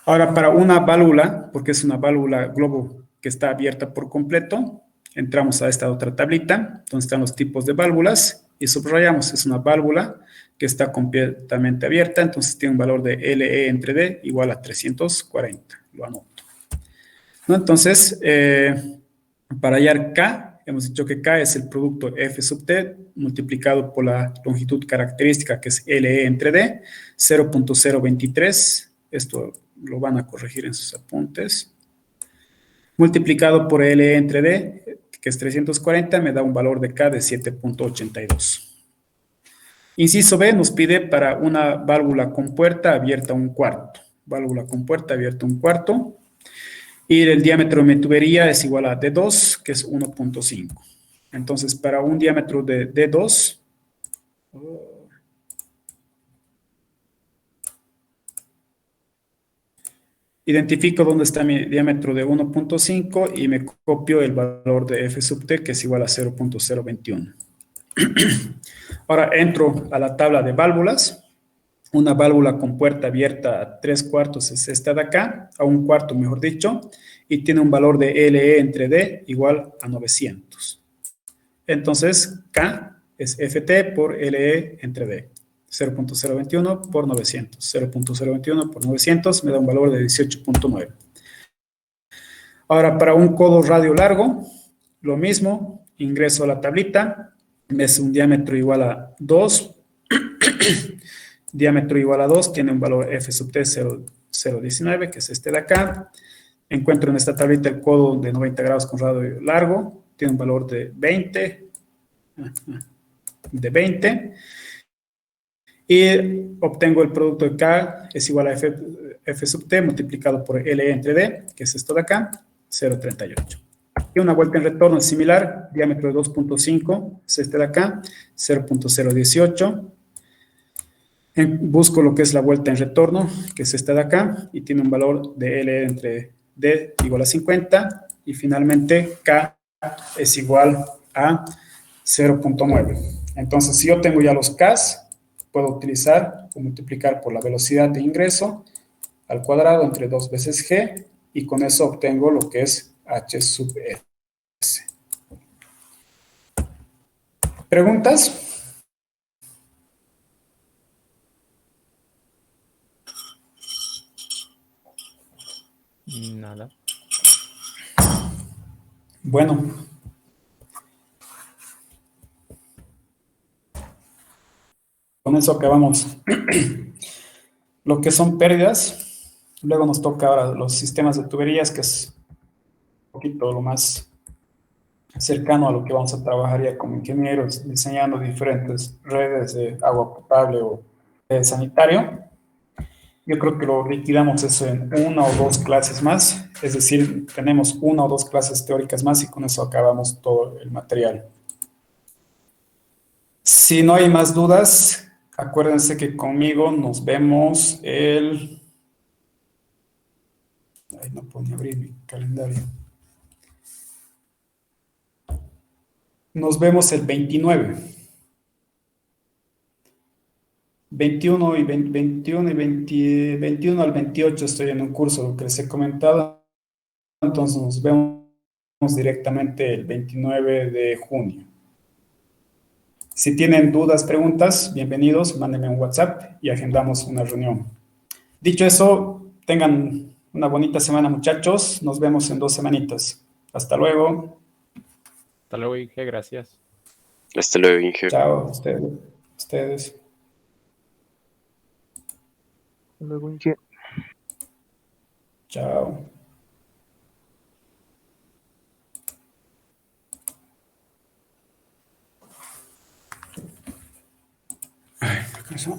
Speaker 1: Ahora, para una válvula, porque es una válvula globo que está abierta por completo, entramos a esta otra tablita, donde están los tipos de válvulas, y subrayamos, es una válvula que está completamente abierta, entonces tiene un valor de LE entre D igual a 340, lo anoto. ¿No? Entonces, para hallar K, hemos dicho que K es el producto F sub T multiplicado por la longitud característica, que es LE entre D, 0.023, esto lo van a corregir en sus apuntes, multiplicado por LE entre D, que es 340, me da un valor de K de 7.82. Inciso B nos pide para una válvula con puerta abierta 1/4. Válvula con puerta abierta 1/4. Y el diámetro de mi tubería es igual a D2, que es 1.5. Entonces, para un diámetro de D2, identifico dónde está mi diámetro de 1.5 y me copio el valor de F sub T, que es igual a 0.021. Ahora entro a la tabla de válvulas. Una válvula con puerta abierta a 3/4 es esta de acá, a 1/4 mejor dicho, y tiene un valor de LE entre D igual a 900. Entonces, K es FT por LE entre D. 0.021 por 900. 0.021 por 900 me da un valor de 18.9. Ahora, para un codo radio largo, lo mismo, ingreso a la tablita, es un diámetro igual a 2, diámetro igual a 2, tiene un valor F sub T 0.19, que es este de acá. Encuentro en esta tablita el codo de 90 grados con radio largo, tiene un valor de 20, y obtengo el producto de K es igual a F sub T multiplicado por LE entre D, que es esto de acá, 0.38. Y una vuelta en retorno es similar, diámetro de 2.5, es este de acá, 0.018. Busco lo que es la vuelta en retorno, que es esta de acá, y tiene un valor de L entre D igual a 50, y finalmente K es igual a 0.9. Entonces, si yo tengo ya los Ks, puedo utilizar o multiplicar por la velocidad de ingreso al cuadrado entre 2 veces G, y con eso obtengo lo que es H sub S. ¿Preguntas?
Speaker 2: Nada.
Speaker 1: Bueno. Con eso acabamos lo que son pérdidas. Luego nos toca ahora los sistemas de tuberías, que es un poquito lo más cercano a lo que vamos a trabajar ya como ingenieros, diseñando diferentes redes de agua potable o de sanitario. Yo creo que lo liquidamos eso en 1 o 2 clases más, es decir, tenemos 1 o 2 clases teóricas más y con eso acabamos todo el material. Si no hay más dudas, acuérdense que conmigo nos vemos el... Ay, no puedo ni abrir mi calendario. Nos vemos el 29. 21 y 21 al 28 estoy en un curso, lo que les he comentado. Entonces nos vemos directamente el 29 de junio. Si tienen dudas, preguntas, bienvenidos, mándenme un WhatsApp y agendamos una reunión. Dicho eso, tengan una bonita semana, muchachos. Nos vemos en 2 semanitas. Hasta luego.
Speaker 2: Hasta luego, Inge, gracias.
Speaker 4: Hasta luego, Inge.
Speaker 1: Chao, ustedes.
Speaker 5: Hasta luego, Inge.
Speaker 1: Chao. Ay, ¿qué pasó?